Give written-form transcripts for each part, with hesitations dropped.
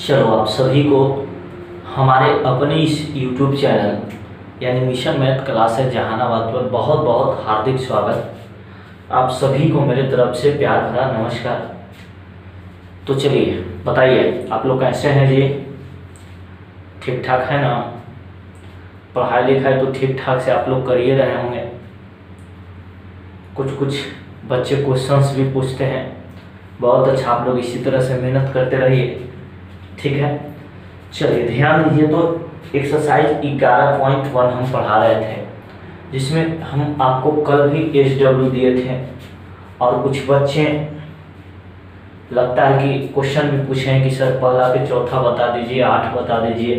चलो आप सभी को हमारे अपने इस YouTube चैनल यानी मिशन मैथ क्लासेस जहानाबाद पर बहुत बहुत हार्दिक स्वागत। आप सभी को मेरे तरफ से प्यार भरा नमस्कार। तो चलिए बताइए आप लोग कैसे हैं जी? ठीक ठाक है ना? पढ़ाई लिखाई तो ठीक ठाक से आप लोग कर ही रहे होंगे। कुछ बच्चे क्वेश्चंस भी पूछते हैं। बहुत अच्छा, आप लोग इसी तरह से मेहनत करते रहिए, ठीक है। चलिए ध्यान दीजिए। तो एक्सरसाइज 11.1 हम पढ़ा रहे थे, जिसमें हम आपको कल भी SW दिए थे और कुछ बच्चे लगता है कि क्वेश्चन भी पूछे हैं कि सर पहला के चौथा बता दीजिए, 8 बता दीजिए,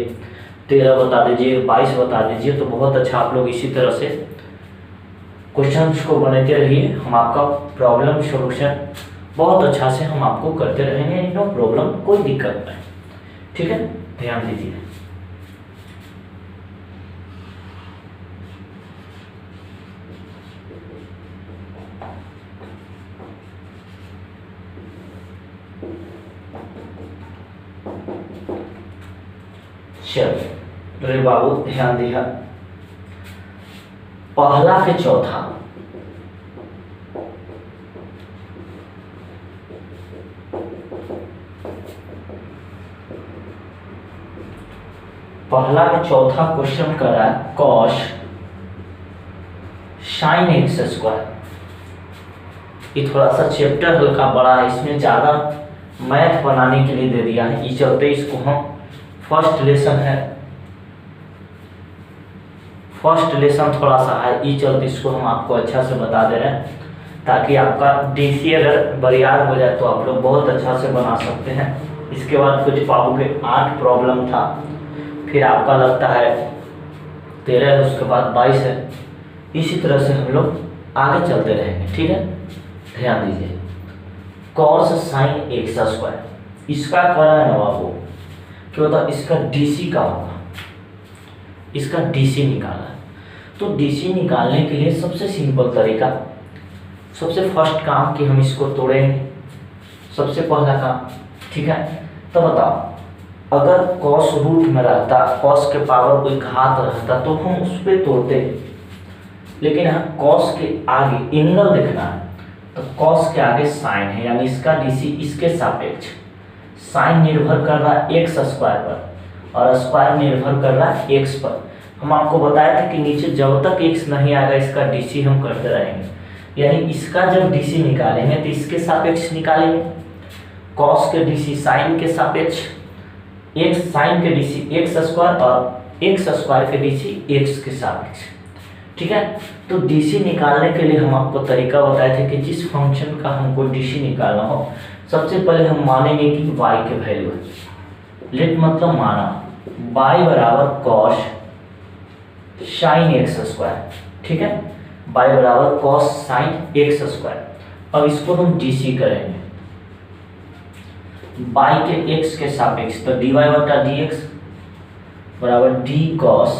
13 बता दीजिए, 22 बता दीजिए। तो बहुत अच्छा, आप लोग इसी तरह से क्वेश्चंस को बनाते रहिए। हम आपका प्रॉब्लम सॉल्यूशन बहुत अच्छा से हम आपको करते रहेंगे, नो प्रॉब्लम, कोई दिक्कत नहीं, ठीक है। ध्यान दीजिए। चलिए रे बाबू ध्यान दिया। पहला के चौथा क्वेश्चन कर रहा है कॉस साइन एक्स स्क्वायर। ये थोड़ा सा चैप्टर हल्का बड़ा है, इसमें ज़्यादा मैथ बनाने के लिए दे दिया है। इस चलते इसको हम फर्स्ट लेसन थोड़ा सा है, इस चलते इसको हम आपको अच्छा से बता दे रहे हैं, ताकि आपका DC अगर बरियार हो जाए तो आप लोग बहुत अच्छा से बना सकते हैं। इसके बाद कुछ पाओगे 8 प्रॉब्लम था, फिर आपका लगता है 13 है, उसके बाद 22 है। इसी तरह से हम लोग आगे चलते रहेंगे, ठीक है। ध्यान दीजिए। कॉस साइन एक्स स्क्वायर, इसका क्या है ना बाबू, क्या होता है इसका DC का होगा, इसका DC निकालना है। तो DC निकालने के लिए सबसे सिंपल तरीका, सबसे फर्स्ट काम कि हम इसको तोड़ेंगे, सबसे पहला काम, ठीक है। तो बताओ, अगर कॉस रूट में रहता, कॉस के पावर कोई घात रहता तो हम उस पर तोड़ते, लेकिन हाँ कॉस के आगे एंगल देखना है, तो कॉस के आगे साइन है, यानी इसका DC इसके सापेक्ष। साइन निर्भर कर रहा है एक्स स्क्वायर पर और स्क्वायर निर्भर कर रहा है एक्स पर। हम आपको बताया था कि नीचे जब तक एक्स नहीं आएगा इसका DC हम करते रहेंगे, यानी इसका जब DC निकालेंगे तो इसके सापेक्ष निकालेंगे। कॉस के DC साइन के सापेक्ष, एक्स साइन के DC एक्स स्क्वायर और एक्स स्क्वायर के DC एक्स के सापेक्ष, ठीक है। तो DC निकालने के लिए हम आपको तरीका बताए थे कि जिस फंक्शन का हमको DC निकालना हो, सबसे पहले हम मानेंगे कि y के वैल्यू है। लेट मतलब माना y बराबर कॉस साइन एक्स स्क्वायर, ठीक है। y बराबर कॉस साइन एक्स स्क्वायर। अब इसको हम DC करेंगे y के x के सापेक्ष, तो dy बटा dx बराबर d cos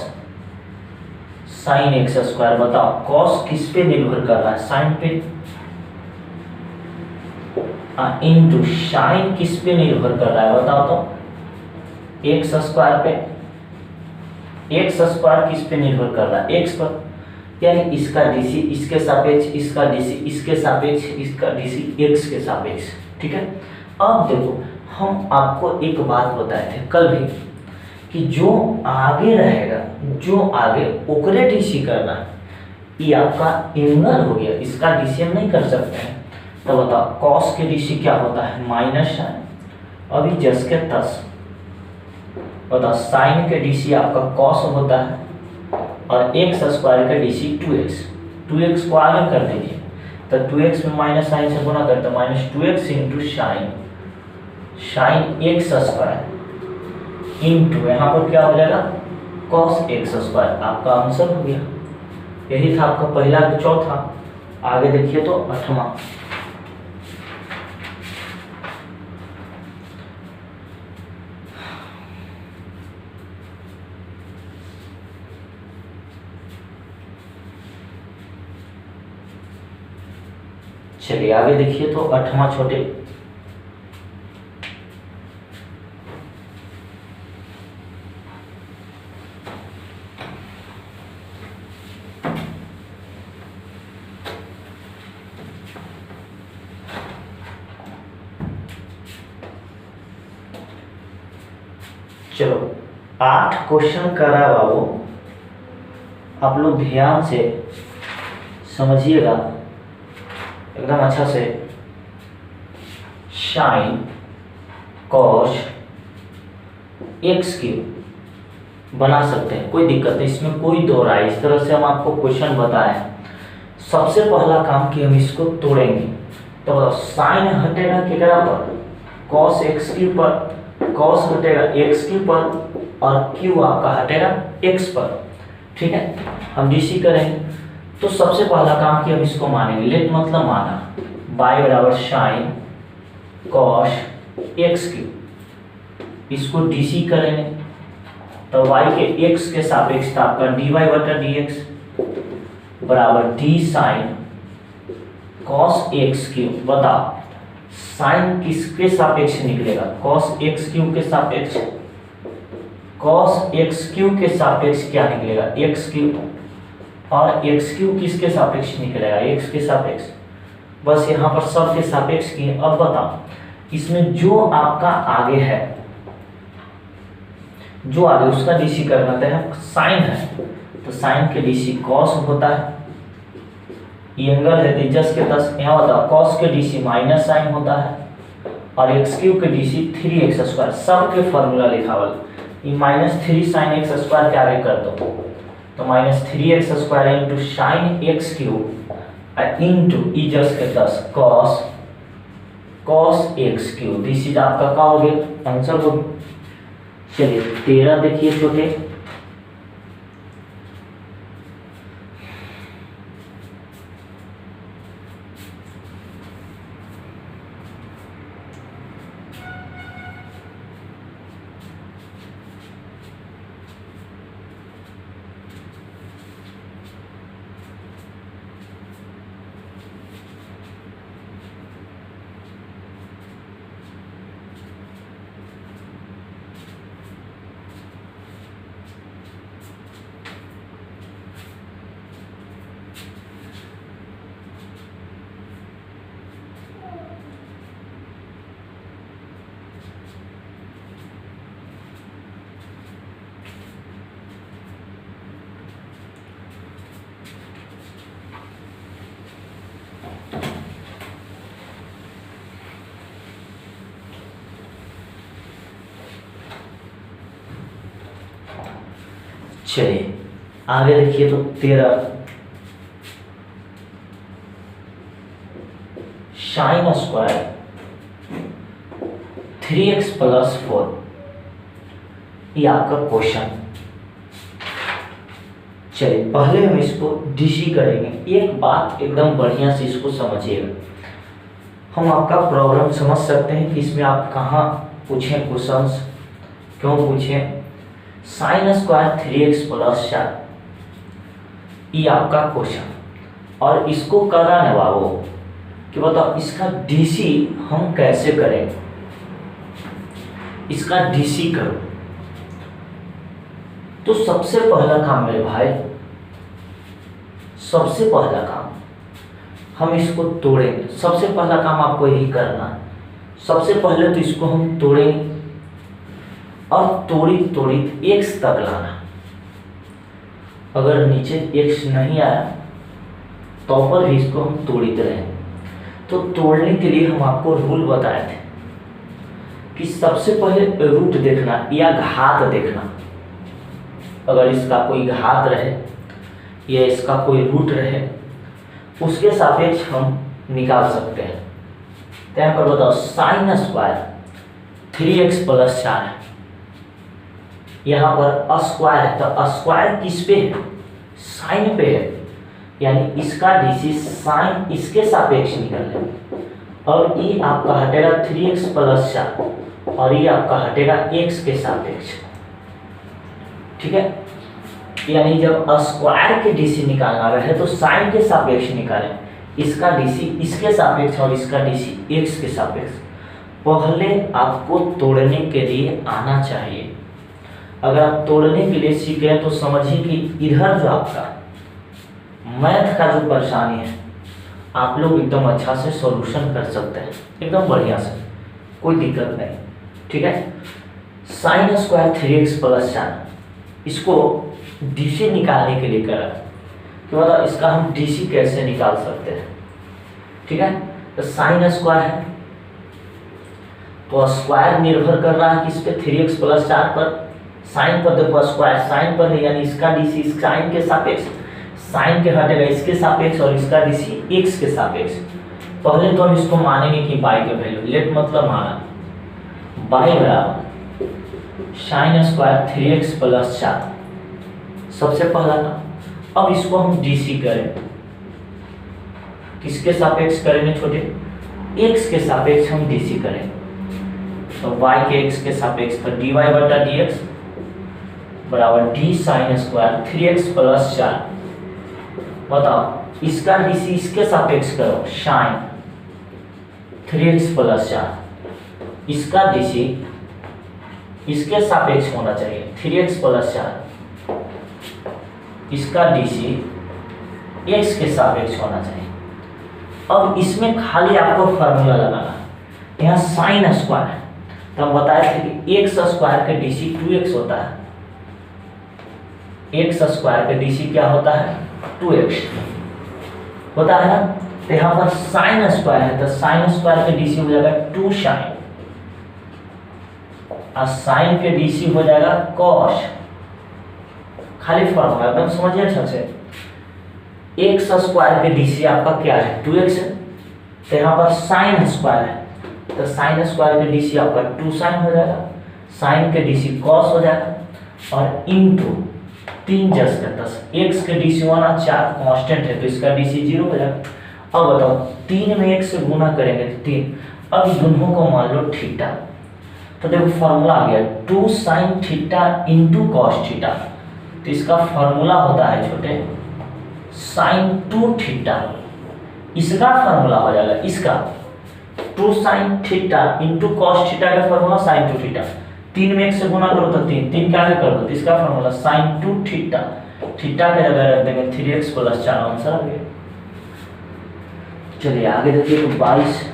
sine x square. बताओ कॉस किस पे निर्भर कर रहा है, साइन पे, इनटू साइन किस पे निर्भर कर रहा है बताओ तो, एक्स स्क्वायर पे। एक्स स्क्वायर किस पे निर्भर कर रहा है, एक्स पर, यानी इसका DC इसके सापेक्ष, इसका DC इसके सापेक्ष, इसका DC एक्स के सापेक्ष, ठीक है। अब देखो, हम आपको एक बात बताए थे कल भी कि जो आगे रहेगा, जो आगे ओकरे DC करना है। ये आपका एंगल हो गया, इसका DC हम नहीं कर सकते हैं। तो बताओ कॉस के DC क्या होता है, माइनस साइन, अभी जस के तस। बताओ साइन के DC आपका कॉस होता है और एक्स स्क्वायर का DC 2x। 2x को आगे कर दीजिए, तो 2x में माइनस साइन से गुना करते हैं, minus 2x into sine x square into यहाँ पर क्या हो जाएगा कॉस एक्स स्क्वायर। आपका आंसर हो गया। यही था आपका पहला चौथा। आगे देखिए तो 8वां। चलिए आगे देखिए तो 8वां छोटे, चलो 8 क्वेश्चन करा बाबू, आप लोग ध्यान से समझिएगा एकदम अच्छा से। साइन कॉस एक्स क्यूब बना सकते हैं, कोई दिक्कत नहीं, इसमें कोई दो राय। इस तरह से हम आपको क्वेश्चन बताएं। सबसे पहला काम कि हम इसको तोड़ेंगे, तो बताओ साइन हटेगा कितना पर, कॉस एक्स क्यूब पर, कॉस हटेगा एक्स क्यूब पर और क्यू आपका हटेगा एक्स पर। ठीक है, हम डीसी करेंगे। तो सबसे पहला काम कि हम इसको मानेंगे, लेट मतलब माना, बाई बराबर साइन कॉस एक्स क्यूब, इसको डीसी करेंगे तो y के x के सापेक्ष था आपका dy बटा dx बराबर D sine cos x cube. बताओ साइन किसके सापेक्ष निकलेगा, कॉस एक्स क्यूब के सापेक्ष, कॉस एक्स क्यूब के सापेक्ष क्या निकलेगा, एक्स क्यूब, और एक्स क्यूब किसके सापेक्ष निकलेगा, एक्स के सापेक्ष। बस यहाँ पर सब के सापेक्ष की। अब बताओ इसमें जो आपका आगे है, जो आगे उसका डीसी करना है, साइन है तो साइन के डीसी कॉस होता है, ये एंगल है 10 के 10। यहाँ बताओ कॉस के डीसी माइनस साइन होता है और एक्स क्यूब के डीसी 3x स्क्वायर, सबके फॉर्मूला लिखा हुआ। ये -3 साइन एक्स स्क्वायर के आगे कर दो तो -3x square into sine x cube into e 10 के 10 cos x cube. This is आपका क्या हो गया, आंसर हो गया। चलिए 13 देखिए छोटे, चलिए आगे देखिए तो 13 साइन स्क्वायर 3x + 4, ये आपका क्वेश्चन। चलिए पहले हम इसको डीसी करेंगे। एक बात एकदम बढ़िया से इसको समझिएगा, हम आपका प्रॉब्लम समझ सकते हैं कि इसमें आप कहाँ पूछें क्वेश्चंस, क्यों पूछें। साइन स्क्वायर 3x + 4, ये आपका क्वेश्चन। और इसको करना है बाबू कि बताओ इसका डीसी हम कैसे करें, इसका डीसी करो। तो सबसे पहला काम मेरे भाई, सबसे पहला काम हम इसको तोड़ेंगे। सबसे पहला काम आपको यही करना है। सबसे पहले तो इसको हम तोड़ेंगे और तोड़ी x तक लाना। अगर नीचे x नहीं आया तो पर भी इसको हम तोड़ते रहें। तो तोड़ने के लिए हम आपको रूल बताए थे कि सबसे पहले रूट देखना या घात देखना। अगर इसका कोई घात रहे या इसका कोई रूट रहे, उसके सापेक्ष हम निकाल सकते हैं। तो यहाँ पर बताओ साइन स्क्वायर 3x + 4 है, यहाँ पर स्क्वायर है तो स्क्वायर किस पे है, साइन पे है, यानी इसका डीसी साइन इसके सापेक्ष निकल है। और ये आपका हटेगा 3x + 4 और ये आपका हटेगा x के सापेक्ष। ठीक है, यानी जब स्क्वायर के डीसी निकालना रहे तो साइन के सापेक्ष निकालें, इसका डीसी इसके सापेक्ष और इसका डीसी x के सापेक्ष। पहले आपको तोड़ने के लिए आना चाहिए। अगर आप तोड़ने के लिए सीख गए तो समझिए कि इधर जो आपका मैथ का जो परेशानी है आप लोग एकदम अच्छा से सॉल्यूशन कर सकते हैं, एकदम बढ़िया से, कोई दिक्कत नहीं। ठीक है, साइन स्क्वायर 3x प्लस 4 इसको डीसी निकालने के लिए करा कि मतलब इसका हम डीसी कैसे निकाल सकते हैं। ठीक है, तो साइन स्क्वायर है तो स्क्वायर निर्भर कर रहा है किस पे, 3x प्लस 4 पर। साइन पर देखो स्क्वायर साइन पर है, यानी इसका डीसी साइन के सापेक्ष, साइन के हटेगा इसके सापेक्ष और इसका डीसी x के सापेक्ष। पहले तो हम इसको मानेंगे कि बाई के वैल्यू, लेट मतलब माना, बाई बराबर साइन स्क्वायर 3x प्लस 4 सबसे पहला था। अब इसको हम डीसी करें, किसके सापेक्ष करेंगे छोटे, x के सापेक्ष हम डीसी करें, तो y के x के सापेक्ष, तो dy बटा dx बराबर D sine square 3x plus 4। बताओ इसका डीसी इसके सापेक्ष करो, साइन 3x प्लस 4, इसका डीसी इसके सापेक्ष होना चाहिए 3x प्लस 4, इसका डीसी x के सापेक्ष होना चाहिए। अब इसमें खाली आपको फार्मूला लगाना, यहाँ साइन स्क्वायर है तो हम बताए थे कि एक्स स्क्वायर का डीसी 2x होता है, एक्स स्क्वायर का डीसी क्या होता है 2x होता है ना। तो यहाँ पर साइन स्क्वायर है तो साइन स्क्वायर का डीसी हो जाएगा 2 साइन, और साइन के डीसी हो जाएगा कॉस। खाली फॉर्मूला एकदम समझिए अच्छा से। एक्स स्क्वायर के डीसी आपका क्या है 2x है, तो यहाँ पर साइन स्क्वायर है तो साइन स्क्वायर के डीसी आपका 2 साइन हो जाएगा, साइन के डीसी कॉस हो जाएगा और इनटू 3 जस का 10, x के डीसी 1 और 4 कांस्टेंट है तो इसका डीसी 0 हो जाएगा। अब बताओ 3 में 1 से गुना करेंगे तो 3, अब दोनों को मान लो थीटा, तो देखो फार्मूला आ गया 2 sine theta into cos theta, तो इसका फार्मूला होता है छोटे साइन 2 थीटा, इसका फार्मूला हो जाएगा इसका 2 sine theta into cos theta का फार्मूला साइन 2 थीटा, 3 में 1 से गुना करो तो 3 क्या कर दो, तो इसका फार्मूला साइन 2 थीटा, थीटा के जगह रख देंगे 3x प्लस 4 आंसर आ गया। चलिए आगे देखिए तो 22,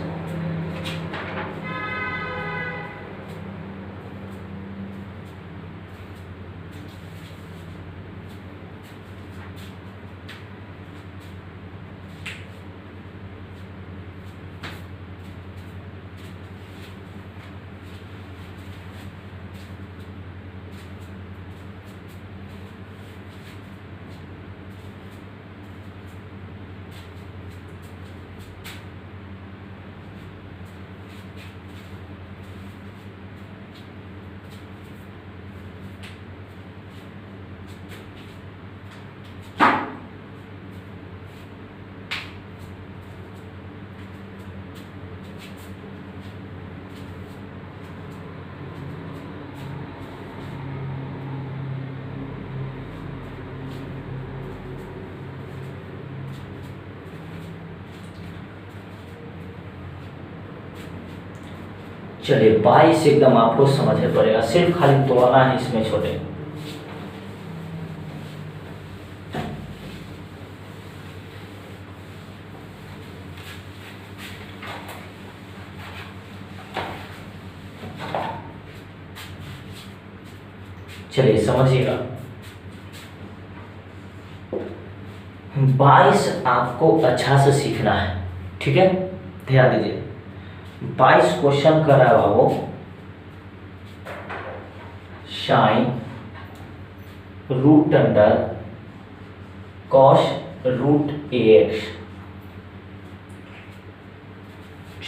चलिए 22 एकदम आपको समझने पड़ेगा, सिर्फ खाली तोड़ना है इसमें छोटे। चलिए समझिएगा 22 आपको अच्छा से सीखना है, ठीक है, ध्यान दीजिए। 22 क्वेश्चन कर रहा है वो sine root under cos root ax।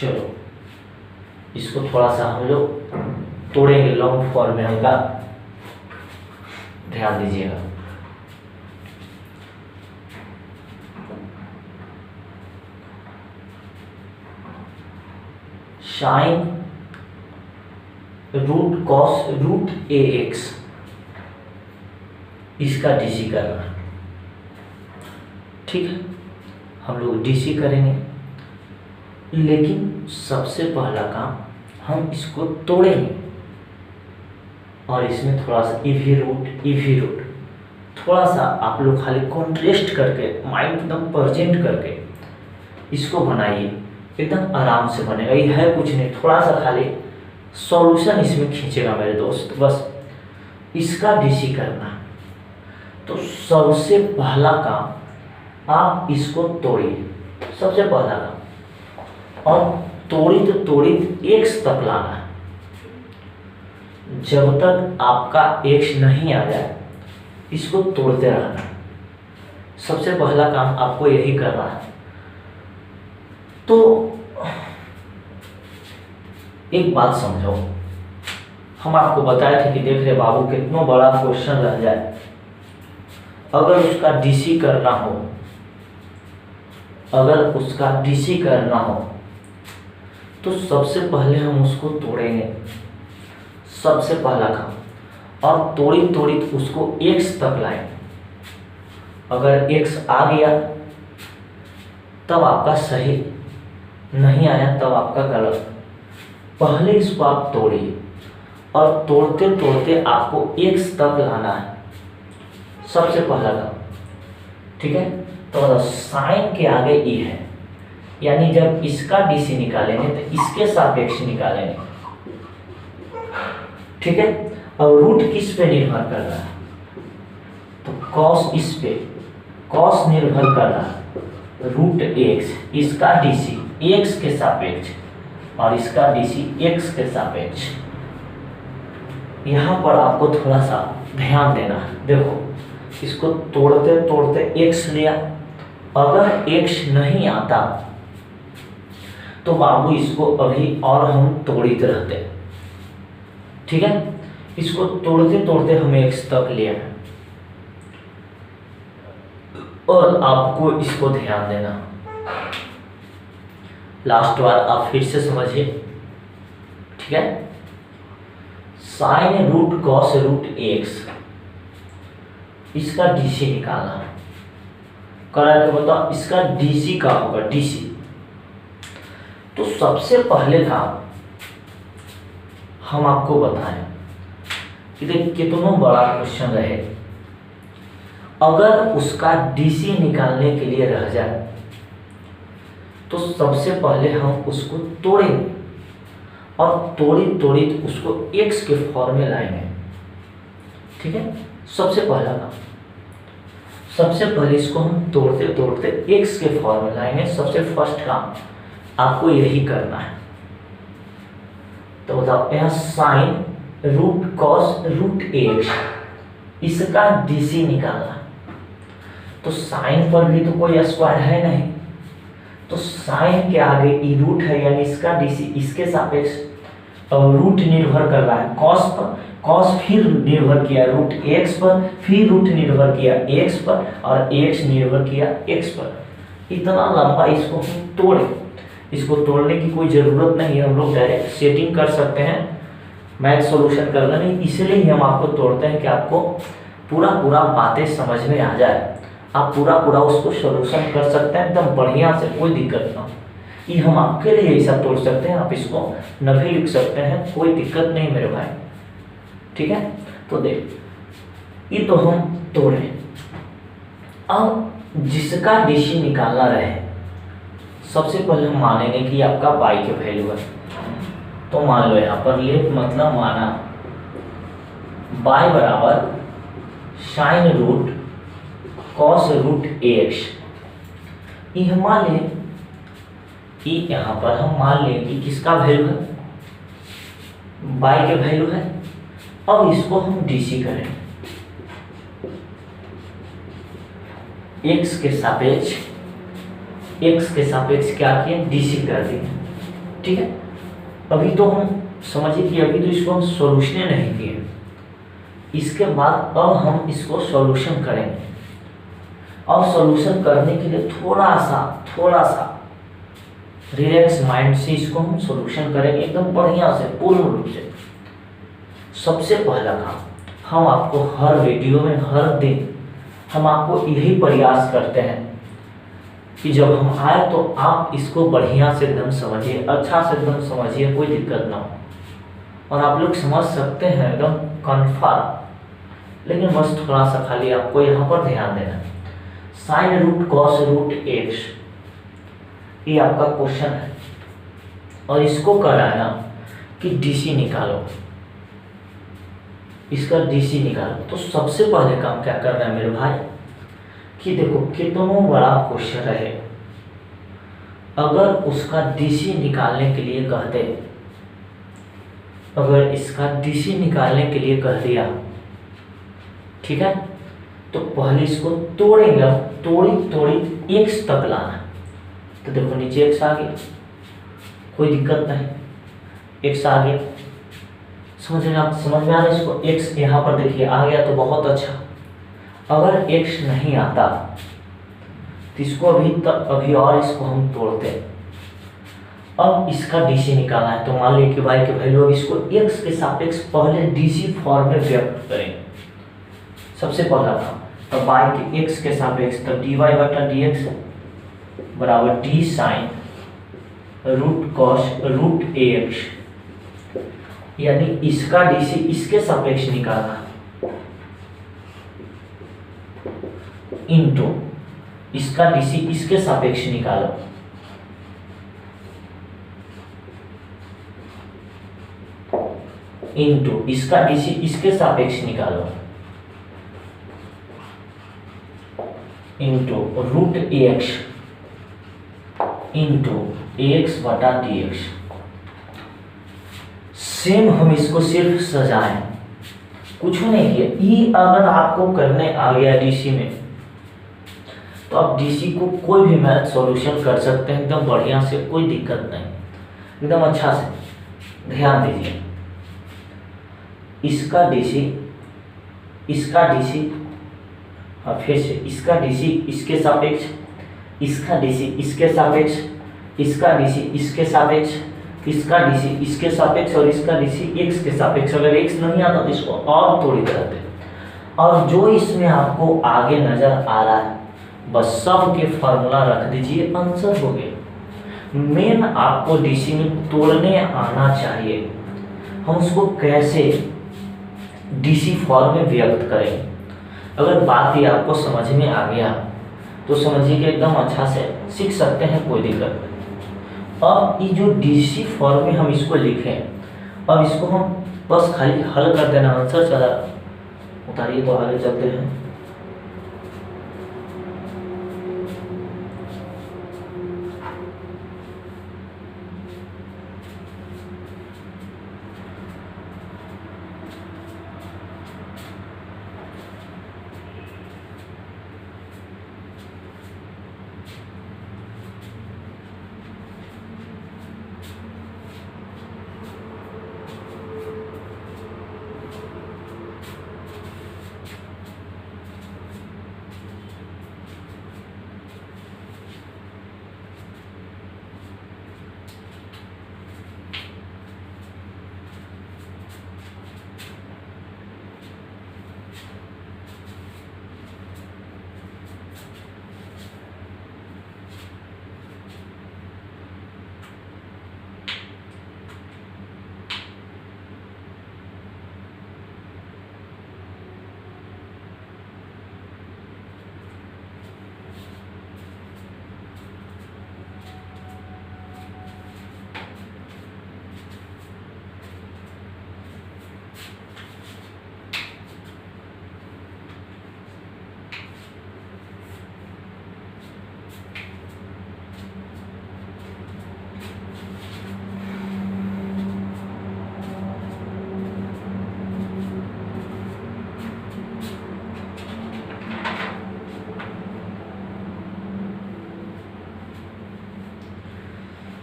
चलो इसको थोड़ा सा हम लोग तोड़ेंगे लॉन्ग फॉर्म में, हल्का ध्यान दीजिएगा। Sine root cos root ax, इसका डीसी करना, ठीक है। हम लोग डीसी करेंगे, लेकिन सबसे पहला काम हम इसको तोड़ेंगे और इसमें थोड़ा सा ईवी रूट थोड़ा सा आप लोग खाली कॉन्ट्रास्ट करके माइंड एकदम प्रेजेंट करके इसको बनाइए, एकदम आराम से बनेगा। ये है कुछ नहीं, थोड़ा सा खाली सॉल्यूशन इसमें खींचेगा मेरे दोस्त, बस इसका डीसी करना। तो सबसे पहला काम आप इसको तोड़िए, सबसे पहला काम, और तोड़ित एक्स तक लाना है। जब तक आपका एक्स नहीं आ जाए इसको तोड़ते रहना। सबसे पहला काम आपको यही करना है। तो एक बात समझो, हम आपको बताए थे कि देख रहे बाबू कितना बड़ा क्वेश्चन रह जाए, अगर उसका डीसी करना हो, अगर उसका डीसी करना हो तो सबसे पहले हम उसको तोड़ेंगे, सबसे पहला काम, और तोड़ित उसको एक्स तक लाएंगे। अगर एक्स आ गया तब आपका सही, नहीं आया तब आपका गलत। पहले इसको आप तोड़िए और तोड़ते तोड़ते आपको एक्स तक लाना है, सबसे पहला काम, ठीक है। तो साइन के आगे ई है, यानी जब इसका डीसी निकालेंगे तो इसके सापेक्ष निकालेंगे, ठीक है। अब रूट किस पे निर्भर कर रहा है, तो कॉस इस पे, कॉस निर्भर कर रहा है रूट एक्स, इसका डीसी एक्स के सापेक्ष और इसका डीसी एक्स के सापेक्ष। यहाँ पर आपको थोड़ा सा ध्यान देना है। देखो इसको तोड़ते तोड़ते एक्स लिया, अगर एक्स नहीं आता तो बाबू इसको अभी और हम तोड़ते रहते, ठीक है। इसको तोड़ते तोड़ते हम एक्स तक लिया है, और आपको इसको ध्यान देना, लास्ट बार आप फिर से समझिए, ठीक है। Sine root cos root x, इसका डीसी निकालना करा के बताओ, इसका डीसी का होगा डीसी। तो सबसे पहले काम हम आपको बताएं कि देख कितना बड़ा क्वेश्चन रहे, अगर उसका डीसी निकालने के लिए रह जाए तो सबसे पहले हम उसको तोड़ेंगे और तोड़ित उसको एक्स के फॉर्म में लाएंगे, ठीक है। सबसे पहला काम, सबसे पहले इसको हम तोड़ते तोड़ते एक्स के फॉर्म में लाएंगे, सबसे फर्स्ट काम आपको यही करना है। तो बताओ यहाँ sine root cos root x, इसका डीसी निकालना। तो साइन पर भी तो कोई स्क्वायर है नहीं, तो साइन के आगे ई रूट है, यानी इसका डीसी इसके सापेक्ष। अब रूट निर्भर कर रहा है कॉस पर, कॉस फिर निर्भर किया रूट एक्स पर, फिर रूट निर्भर किया एक्स पर, और एक्स निर्भर किया एक्स पर। इतना लंबा इसको हम तोड़े, इसको तोड़ने की कोई ज़रूरत नहीं है, हम लोग डायरेक्ट सेटिंग कर सकते हैं, मैथ सॉल्यूशन करना नहीं। इसलिए ही हम आपको तोड़ते हैं कि आपको पूरा बातें समझ में आ जाए, आप पूरा उसको सॉल्यूशन कर सकते हैं एकदम बढ़िया से, कोई दिक्कत ना हो। ये हम आपके लिए ऐसा तोड़ सकते हैं, आप इसको न भी लिख सकते हैं, कोई दिक्कत नहीं मेरे भाई, ठीक है। तो देख ये तो हम तोड़े, अब जिसका डीसी निकालना रहे, सबसे पहले हम मानेंगे कि आपका बाई के वैल्यू है। तो मान लो यहाँ पर लेट मतलब माना बाई बराबर sine root cos root x. ये मान लें कि यहाँ पर हम मान लें कि किसका वैल्यू है, बाई के वैल्यू है। अब इसको हम डीसी करें, एक्स के सापेक्ष, एक्स के सापेक्ष क्या किए डीसी कर दिए, ठीक है। अभी तो हम समझिए कि अभी तो इसको हम सॉल्यूशन नहीं किए, इसके बाद अब हम इसको सॉल्यूशन करेंगे। और सॉल्यूशन करने के लिए थोड़ा सा रिलैक्स माइंड से इसको हम सॉल्यूशन करेंगे एकदम बढ़िया से, पूर्ण रूप से। सबसे पहला काम हम आपको हर वीडियो में हर दिन हम आपको यही प्रयास करते हैं कि जब हम आए तो आप इसको बढ़िया से एकदम समझिए, अच्छा से एकदम समझिए, कोई दिक्कत ना हो। और आप लोग समझ सकते हैं एकदम कन्फर्म, लेकिन बस थोड़ा सा खाली आपको यहाँ पर ध्यान देना। Sine root cos root x, ये आपका क्वेश्चन है और इसको कराना कि डीसी निकालो, इसका डीसी निकालो। तो सबसे पहले काम क्या करना है मेरे भाई कि देखो कितनों बड़ा क्वेश्चन रहे, अगर उसका डीसी निकालने के लिए कहते, अगर इसका डीसी निकालने के लिए कह दिया, ठीक है, तो पहले इसको तोड़ेंगे, तोड़ी तोड़ी एक्स तक लाना। तो देखो नीचे एक्स आ गया, कोई दिक्कत नहीं, एक्स आ गया, समझ में आ रहा है इसको। एक्स यहाँ पर देखिए आ गया तो बहुत अच्छा। अगर एक्स नहीं आता तो इसको अभी और इसको हम तोड़ते हैं। अब इसका डीसी निकालना है, तो मान लीजिए कि भाई के वैल्यू इसको एक्स के सापेक्ष पहले डीसी फॉर्म में व्यक्त करें। सबसे पहला काम, तो बाई के एक्स के सापेक्ष, तो डी वाई बटा डी एक्स बराबर D sine root cos root A X, यानी इसका डीसी इसके सापेक्ष निकालना इनटू इसका डीसी इसके सापेक्ष निकालो, इनटू इसका डीसी इसके सापेक्ष निकालो, into root A X into x बटा डी एक्स। सेम हम इसको सिर्फ सजाएं, कुछ नहीं किया। ई अगर आपको करने आ गया डीसी में, तो आप डीसी को कोई भी मैथ सॉल्यूशन कर सकते हैं एकदम बढ़िया से, कोई दिक्कत नहीं, एकदम अच्छा से। ध्यान दीजिए, इसका डीसी इसका डीसी, फिर से इसका डीसी इसके सापेक्ष, इसका डीसी इसके सापेक्ष, इसका डीसी इसके सापेक्ष, इसका डीसी इसके सापेक्ष और इसका डीसी एक्स के सापेक्ष। अगर एक्स नहीं आता तो इसको और थोड़ी करते, और जो इसमें आपको आगे नजर आ रहा है बस सब के फॉर्मूला रख दीजिए, आंसर हो गया। मेन आपको डीसी में तोड़ने आना चाहिए, हम उसको कैसे डीसी फॉर्म में व्यक्त करें। अगर बात ये आपको समझ में आ गया तो समझिए कि एकदम अच्छा से सीख सकते हैं, कोई दिक्कत नहीं। अब ये जो डीसी फॉर्म में हम इसको लिखें, अब इसको हम बस खाली हल कर देना, आंसर चला उतारिए तो आगे चलते हैं।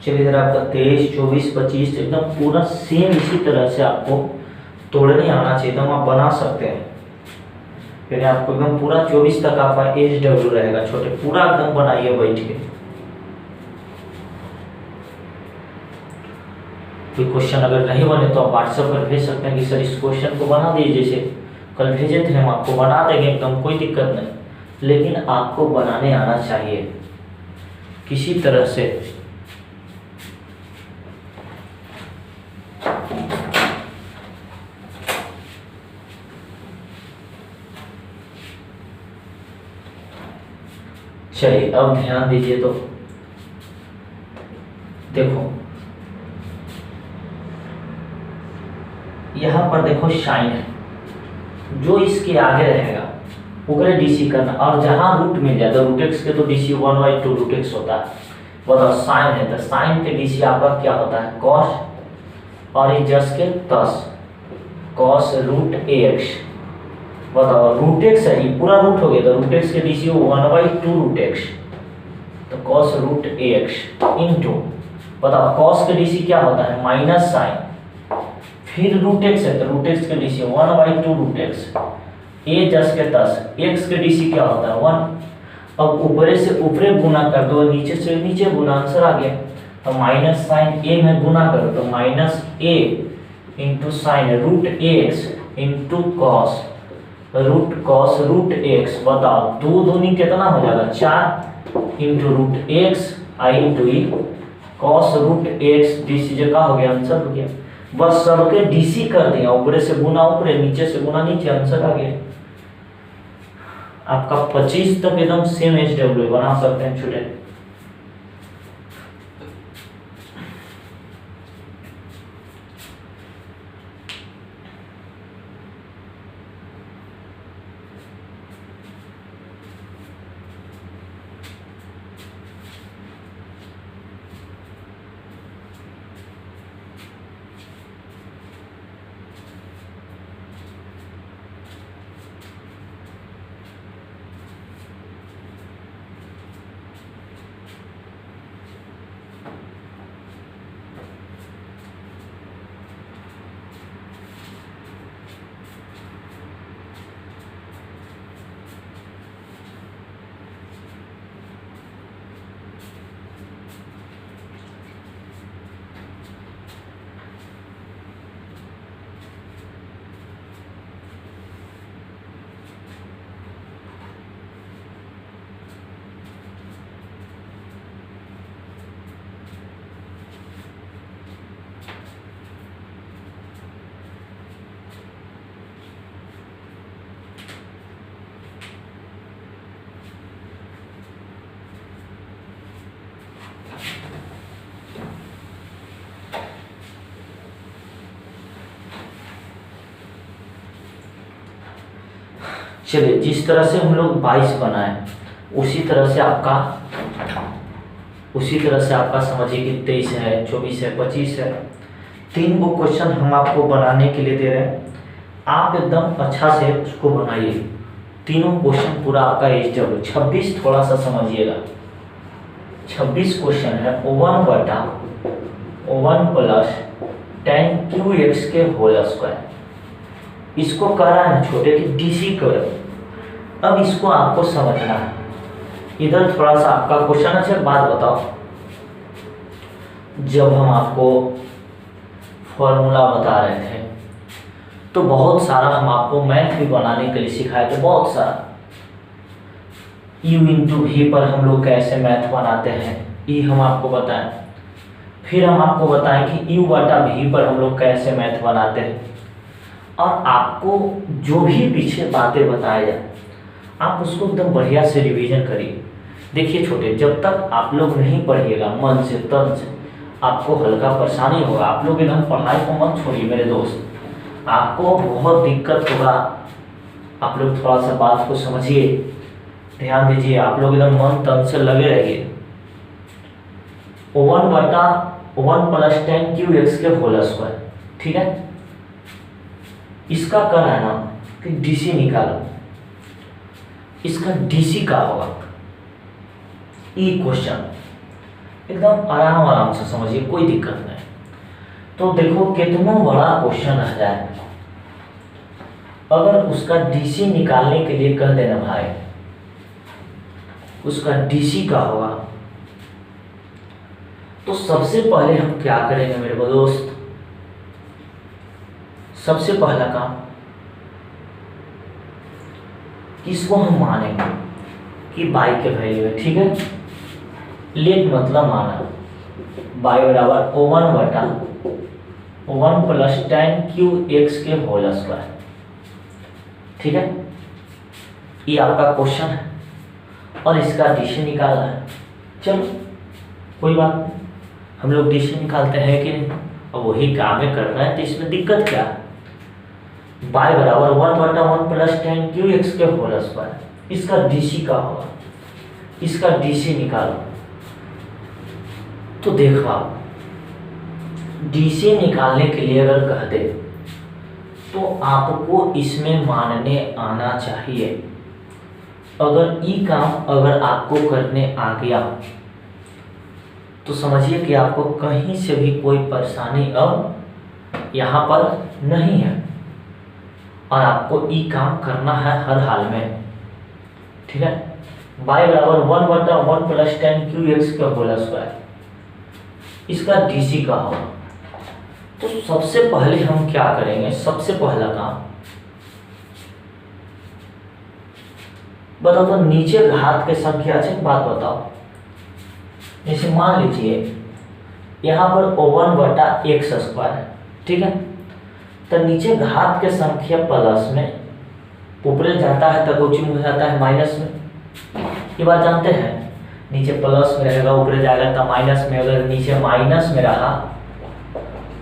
चलिए इधर आपका 23, 24, 25 एकदम पूरा सेम इसी तरह से आपको तोड़ने आना चाहिए, तो हम आप बना सकते हैं। फिर आपको एकदम पूरा 24 तक आपका एच डब्ल्यू रहेगा, छोटे पूरा एकदम बनाइए बैठ के। कोई क्वेश्चन अगर नहीं बने तो आप व्हाट्सएप पर भेज सकते हैं कि सर इस क्वेश्चन को बना दीजिए, जैसे कल भेजे थे हम आपको बना देंगे एकदम, कोई दिक्कत नहीं, लेकिन आपको बनाने आना चाहिए किसी तरह से। चलिए अब ध्यान दीजिए, तो देखो यहाँ पर देखो साइन है, जो इसके आगे रहेगा ओकरे डीसी करना, और जहाँ रूट मिल जाए तो रूट एक्स के तो डीसी 1/2 रूट एक्स होता है। बताओ साइन है तो साइन के डीसी आपका क्या होता है, कॉस, और ये जस के तस, कॉस रूट ए एक्स। बताओ रूट एक्स है, ये पूरा रूट हो गया तो रूट एक्स के डीसी 1/2 रूट एक्स, तो cos root A X into, बताओ कॉस के डीसी क्या होता है, माइनस साइन, फिर रूट एक्स है तो रूट एक्स के डीसी 1/2 रूट एक्स, ए जस के तस, एक्स के डीसी क्या होता है 1। अब ऊपरे से ऊपरे गुना कर दो, नीचे से नीचे गुना, आंसर आ गया। तो माइनस साइन ए में गुना करो तो minus A into sine root A X into cos root X. बताओ दो दूनी कितना हो जाएगा 4 into root X I into E cos root X, DC जगह हो गया, आंसर हो गया। बस सबके डीसी कर दिया, ऊपरे से गुना ऊपरे, नीचे से गुना नीचे, आंसर आ गया आपका। 25 तक एकदम सेम SW बना सकते हैं स्टूडेंट। चलिए जिस तरह से हम लोग 22 बनाए उसी तरह से आपका समझिए कि 23 है, 24 है, 25 है। 3 गो क्वेश्चन हम आपको बनाने के लिए दे रहे हैं, आप एकदम अच्छा से उसको बनाइए। तीनों क्वेश्चन पूरा आपका SW। 26 थोड़ा सा समझिएगा, 26 क्वेश्चन है 1/1 प्लस tan QX के होल स्क्वायर। इसको कह रहा है छोटे की डीसी करो। अब इसको आपको समझना है। इधर थोड़ा सा आपका क्वेश्चन अच्छा बात बताओ, जब हम आपको फॉर्मूला बता रहे थे तो बहुत सारा हम आपको मैथ भी बनाने के लिए सिखाए थे, बहुत सारा। U इंटू भी पर हम लोग कैसे मैथ बनाते हैं ये हम आपको बताएं। फिर हम आपको बताएं कि U बटा भी पर हम लोग कैसे मैथ बनाते हैं। और आपको जो भी पीछे बातें बताए जाए आप उसको एकदम बढ़िया से रिवीजन करिए। देखिए छोटे, जब तक आप लोग नहीं पढ़िएगा मन से तन से आपको हल्का परेशानी होगा। आप लोग एकदम पढ़ाई को मत छोड़िए मेरे दोस्त, आपको बहुत दिक्कत होगा। आप लोग थोड़ा सा बात को समझिए, ध्यान दीजिए, आप लोग एकदम मन तन से लगे रहिए। 1/1 प्लस tan QX के होल स्क्वायर, ठीक है। इसका क्या है ना कि डीसी निकालो, इसका डीसी का होगा ई क्वेश्चन। एकदम आराम से समझिए, कोई दिक्कत नहीं। तो देखो कितना बड़ा क्वेश्चन आ जाए, अगर उसका डीसी निकालने के लिए कह देना भाई उसका डीसी का होगा, तो सबसे पहले हम क्या करेंगे मेरे दोस्त, सबसे पहला काम इसको हम मानेंगे कि बाई के वैल्यू है, ठीक है। लेट मतलब माना बाई बराबर 1/1 प्लस tan QX के होल स्क्वायर, ठीक है। ये आपका क्वेश्चन है। और इसका डीसी निकालना है। चलो कोई बात नहीं, हम लोग डीसी निकालते हैं कि नहीं, और वही काम है कर रहे हैं, तो इसमें दिक्कत क्या है। बाई बराबर 1/1 प्लस tan क्यू एक्स के होल स्क्वायर, इसका डीसी का होगा, इसका डीसी निकालो। तो देखो आप, डीसी निकालने के लिए अगर कह दे तो आपको इसमें मानने आना चाहिए। अगर ई काम अगर आपको करने आ गया तो समझिए कि आपको कहीं से भी कोई परेशानी अब यहाँ पर नहीं है, और आपको ई काम करना है हर हाल में, ठीक है। बाई बराबर 1/1 प्लस tan क्यू एक्स का होल स्क्वायर, इसका डीसी का होगा। तो सबसे पहले हम क्या करेंगे, सबसे पहला काम बताओ तो नीचे घात के संख्या, अच्छा एक बात बताओ, जैसे मान लीजिए यहाँ पर 1/x स्क्वायर है, ठीक है। तो नीचे घात के संख्या प्लस में, ऊपर जाता है तो कोचिंग हो जाता है माइनस में, ये बात जानते हैं। नीचे प्लस में रहेगा, ऊपर जाएगा तो माइनस में, अगर नीचे माइनस में रहा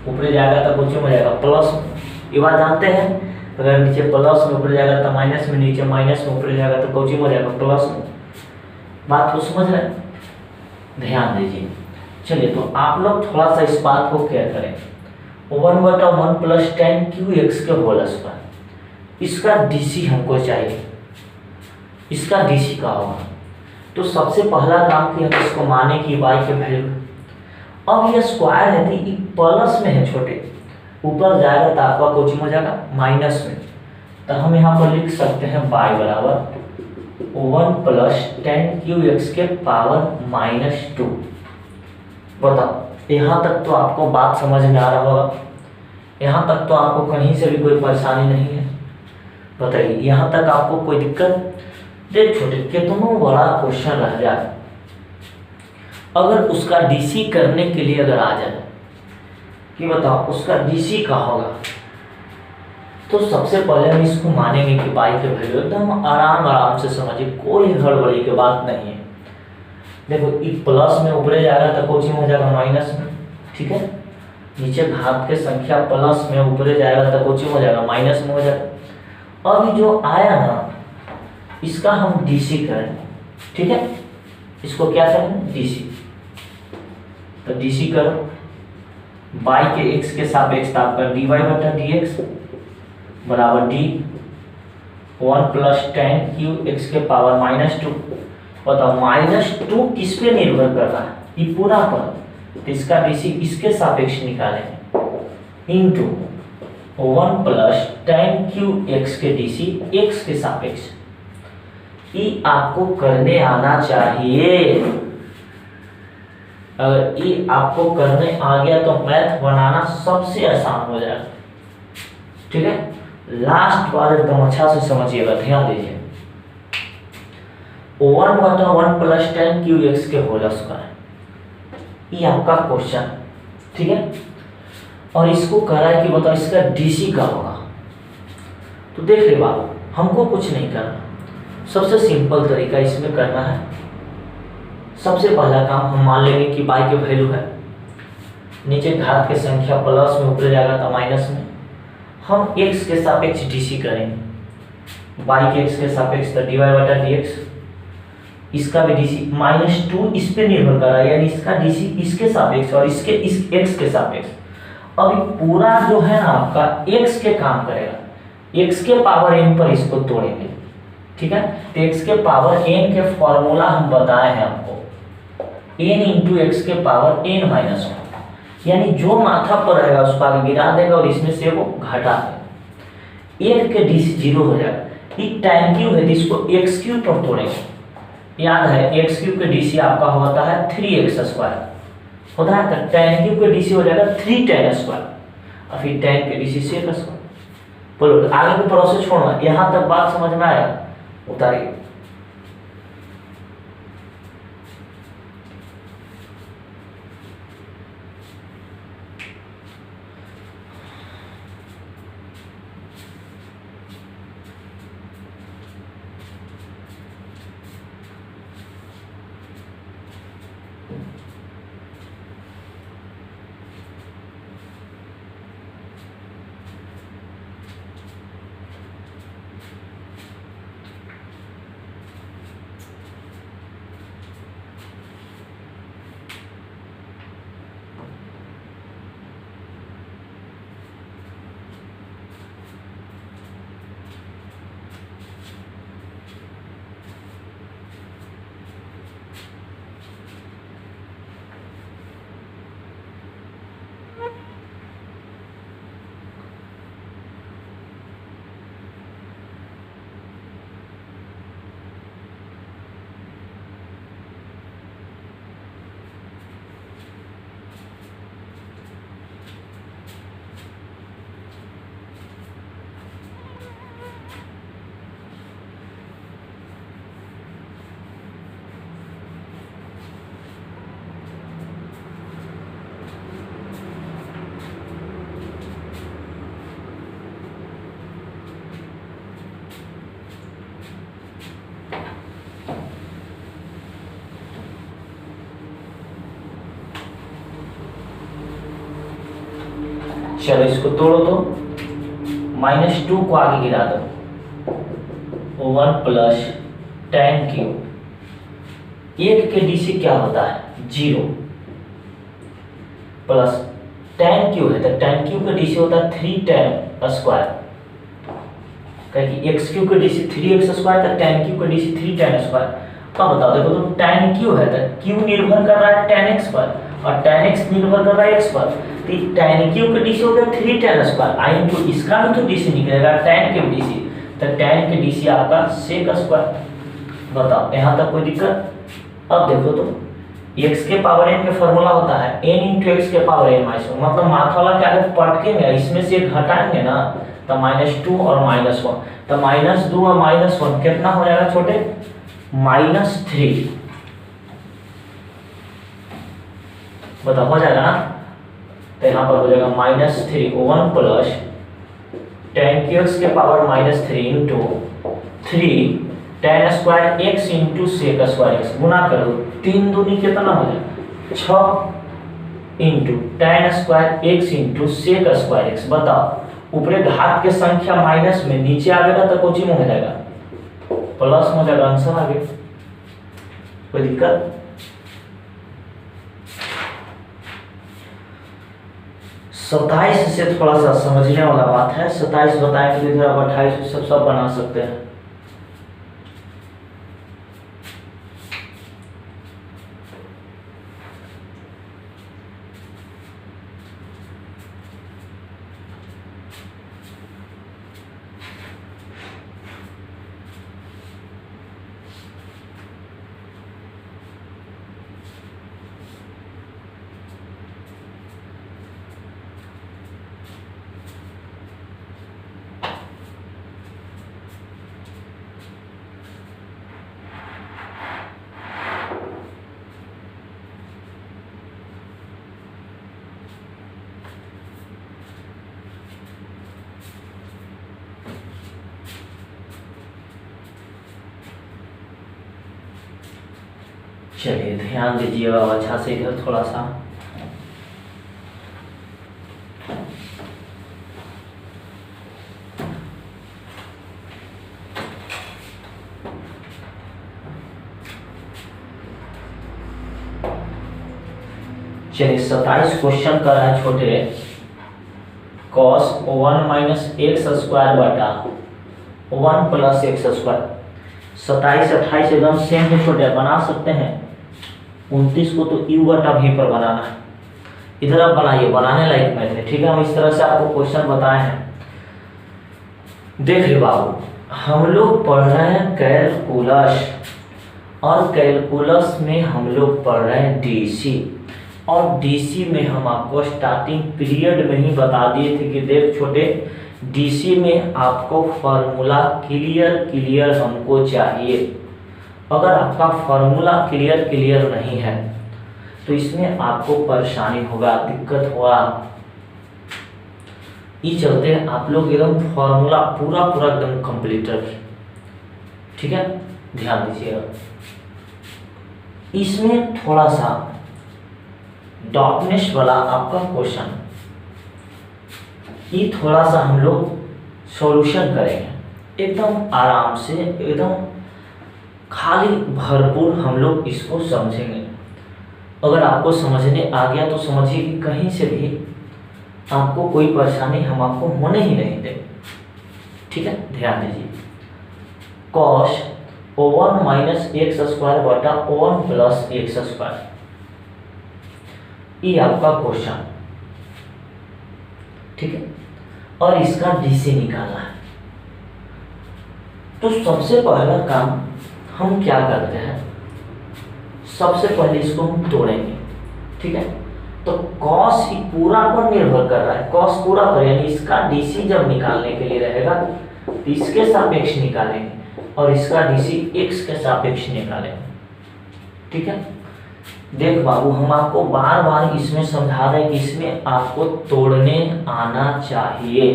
ऊपर जाएगा तो कोचिंग हो जाएगा प्लस में, ये बात जानते हैं। अगर नीचे प्लस में ऊपर जाएगा तो माइनस में, नीचे माइनस में ऊपर जाएगा तो कोचिंग हो जाएगा प्लस में। बात को समझ रहे हैं, ध्यान दीजिए। चलिए तो आप लोग थोड़ा सा इस बात को क्या करें, 1/1 प्लस tan क्यू एक्स के होल स्क्वायर, इसका डीसी हमको चाहिए, इसका डीसी का होगा। तो सबसे पहला काम कि हम इसको माने कि y के वैल्यू, अब ये स्क्वायर है तो प्लस में है छोटे, ऊपर जाएगा तो आपका कोचिंग हो जाएगा माइनस में, तो हम यहाँ पर लिख सकते हैं y बराबर 1 प्लस tan क्यू एक्स के पावर -2। बताओ यहाँ तक तो आपको बात समझ में आ रहा होगा, यहाँ तक तो आपको कहीं से भी कोई परेशानी नहीं है। बताइए यहाँ तक आपको कोई दिक्कत, देख छोटे कितना बड़ा क्वेश्चन रह जाए, अगर उसका डीसी करने के लिए अगर आ जाए कि बताओ उसका डीसी का होगा, तो सबसे पहले हम इसको मानेंगे कि y के वैल्यू एकदम आराम से समझिए, कोई हड़बड़ी की बात नहीं है। देखो ई प्लस में ऊपर जाएगा तो कोचिंग हो जाएगा माइनस में, ठीक है। नीचे घात के संख्या प्लस में ऊपर जाएगा तो कोचिंग हो जाएगा माइनस में हो जाएगा। अब जो आया ना इसका हम डीसी करें, ठीक है। इसको क्या करें, डीसी। तो डीसी करो, y के x के सापेक्ष आपका dy/dx बराबर d 1 plus tan Q x के पावर -2। बताओ -2 किस पे निर्भर कर रहा है, ये पूरा पर, तो इसका डीसी इसके सापेक्ष निकालेंगे into 1 plus tan Q x के डीसी x के सापेक्ष। ये आपको करने आना चाहिए, अगर ये आपको करने आ गया तो मैथ बनाना सबसे आसान हो जाएगा, ठीक है। लास्ट बार एकदम अच्छा से समझिएगा, ध्यान दीजिए। 1/1 प्लस tan क्यू एक्स के होल स्क्वायर, ये आपका क्वेश्चन, ठीक है। और इसको कह रहा है कि बताओ इसका डीसी का होगा। तो देख रहे बाबू, हमको कुछ नहीं करना, सबसे सिंपल तरीका इसमें करना है। सबसे पहला काम हम मान लेंगे कि y के वैल्यू है, नीचे घात के संख्या प्लस में ऊपर जाएगा तो माइनस में, हम x के सापेक्ष डीसी करेंगे, y के x के सापेक्ष तो dy/dx, इसका भी डीसी -2 इस पे निर्भर कर रहा है, यानी इसका डीसी इसके सापेक्ष और इसके इस x के सापेक्ष। अब पूरा जो है ना आपका x के काम करेगा, x के पावर n पर इसको तोड़ेंगे, ठीक है। तो x के पावर n के फॉर्मूला हम बताए हैं आपको, n इंटू एक्स के पावर n-1, यानी जो माथा पर रहेगा उसको आगे गिरा देगा और इसमें से वो घटा देगा, 1 के डीसी 0 हो जाएगा। ये tan क्यूब है, इसको x क्यूब पर तोड़ेंगे, याद है x क्यूब के डीसी आपका होता है 3x स्क्वायर होता है, तो tan क्यूब के डीसी हो जाएगा 3 tan स्क्वायर, और फिर tan के डीसी sec स्क्वायर। बोलो आगे का प्रोसेस छोड़ना, यहाँ तक बात समझ में आया, उतारिए। चलो इसको तोड़ो तो -2 को आगे गिरा दो, 1 प्लस tan क्यूब, 1 के DC क्या होता है 0 प्लस tan क्यूब है तो tan क्यूब का DC होता है 3 tan स्क्वायर, क्योंकि x क्यूब का DC 3x स्क्वायर था, tan क्यूब का DC 3 tan स्क्वायर। अब बताओ देखो तो tan क्यूब है तो q निर्भर कर रहा है tan x पर और tan x निर्भर कर रहा है x पर, तो tan क्यूब का DC हो गया 3 tan स्क्वायर, आई इंटू इसका भी तो DC निकलेगा tan क्यूब DC, तो tan के DC आपका sec स्क्वायर। बताओ यहाँ तक कोई दिक्कत? अब देखो तो x के पावर n का फॉर्मूला होता है n इंटू एक्स के पावर n माइनस 1, मतलब माथ वाला क्या है पटकेंगे, इसमें से घटाएंगे ना तो -2 और -1, तो -2 और -1 कितना हो जाएगा छोटे -3। बताओ हो जाएगा ना, तो यहाँ पर हो जाएगा -3 1 प्लस tan क्यूब के power -3 into 3 tan square x into sec square x, गुना करो 3 दूनी कितना हो जाएगा 6 into tan square x into sec square x। बताओ ऊपरे घात के संख्या माइनस में नीचे आएगा तो कोची में हो जाएगा प्लस में हो जाएगा, आंसर आ गया। कोई दिक्कत? 27 से थोड़ा सा समझने वाला बात है, 27 बताएंगे तो इधर आप 28 सब बना सकते हैं। चलिए ध्यान दीजिएगा अच्छा से इधर थोड़ा सा। चलिए 27 क्वेश्चन कर रहा है छोटे, cos 1 माइनस एक्स स्क्वायर बटा 1 प्लस एक्स स्क्वायर। 27 28 एकदम सेम है छोटे, बना सकते हैं। 29 को तो u बटा v पर बनाना है, इधर आप बनाइए, बनाने लायक मैथ है, ठीक है। हम इस तरह से आपको क्वेश्चन बताए हैं। देख लो बाबू, हम लोग पढ़ रहे हैं कैलकुलस, और कैलकुलस में हम लोग पढ़ रहे हैं डीसी, और डीसी में हम आपको स्टार्टिंग पीरियड में ही बता दिए थे कि देख छोटे, डीसी में आपको फार्मूला क्लियर हमको चाहिए। अगर आपका फार्मूला क्लियर नहीं है तो इसमें आपको परेशानी होगा, दिक्कत होगा। ये चलते हैं आप लोग एकदम फार्मूला पूरा एकदम कंप्लीट रखिए, ठीक है। ध्यान दीजिएगा, इसमें थोड़ा सा डॉटनेस वाला आपका क्वेश्चन, ये थोड़ा सा हम लोग सॉल्यूशन करेंगे एकदम आराम से, एकदम खाली भरपूर हम लोग इसको समझेंगे। अगर आपको समझने आ गया तो समझिए कि कहीं से भी आपको कोई परेशानी हम आपको होने ही नहीं देंगे, ठीक है। ध्यान दीजिए, cos 1 माइनस एक्स स्क्वायर बटा 1 प्लस एक्स स्क्वायर, ये आपका क्वेश्चन, ठीक है। और इसका डीसी निकालना है। तो सबसे पहला काम हम क्या करते हैं, सबसे पहले इसको हम तोड़ेंगे, ठीक है। तो cos ही पूरा पर निर्भर कर रहा है, cos पूरा पर, यानी इसका डीसी जब निकालने के लिए रहेगा तो इसके सापेक्ष निकालेंगे और इसका डीसी x के सापेक्ष निकालेंगे, ठीक है। देख बाबू, हम आपको बार बार इसमें समझा रहे हैं कि इसमें आपको तोड़ने आना चाहिए।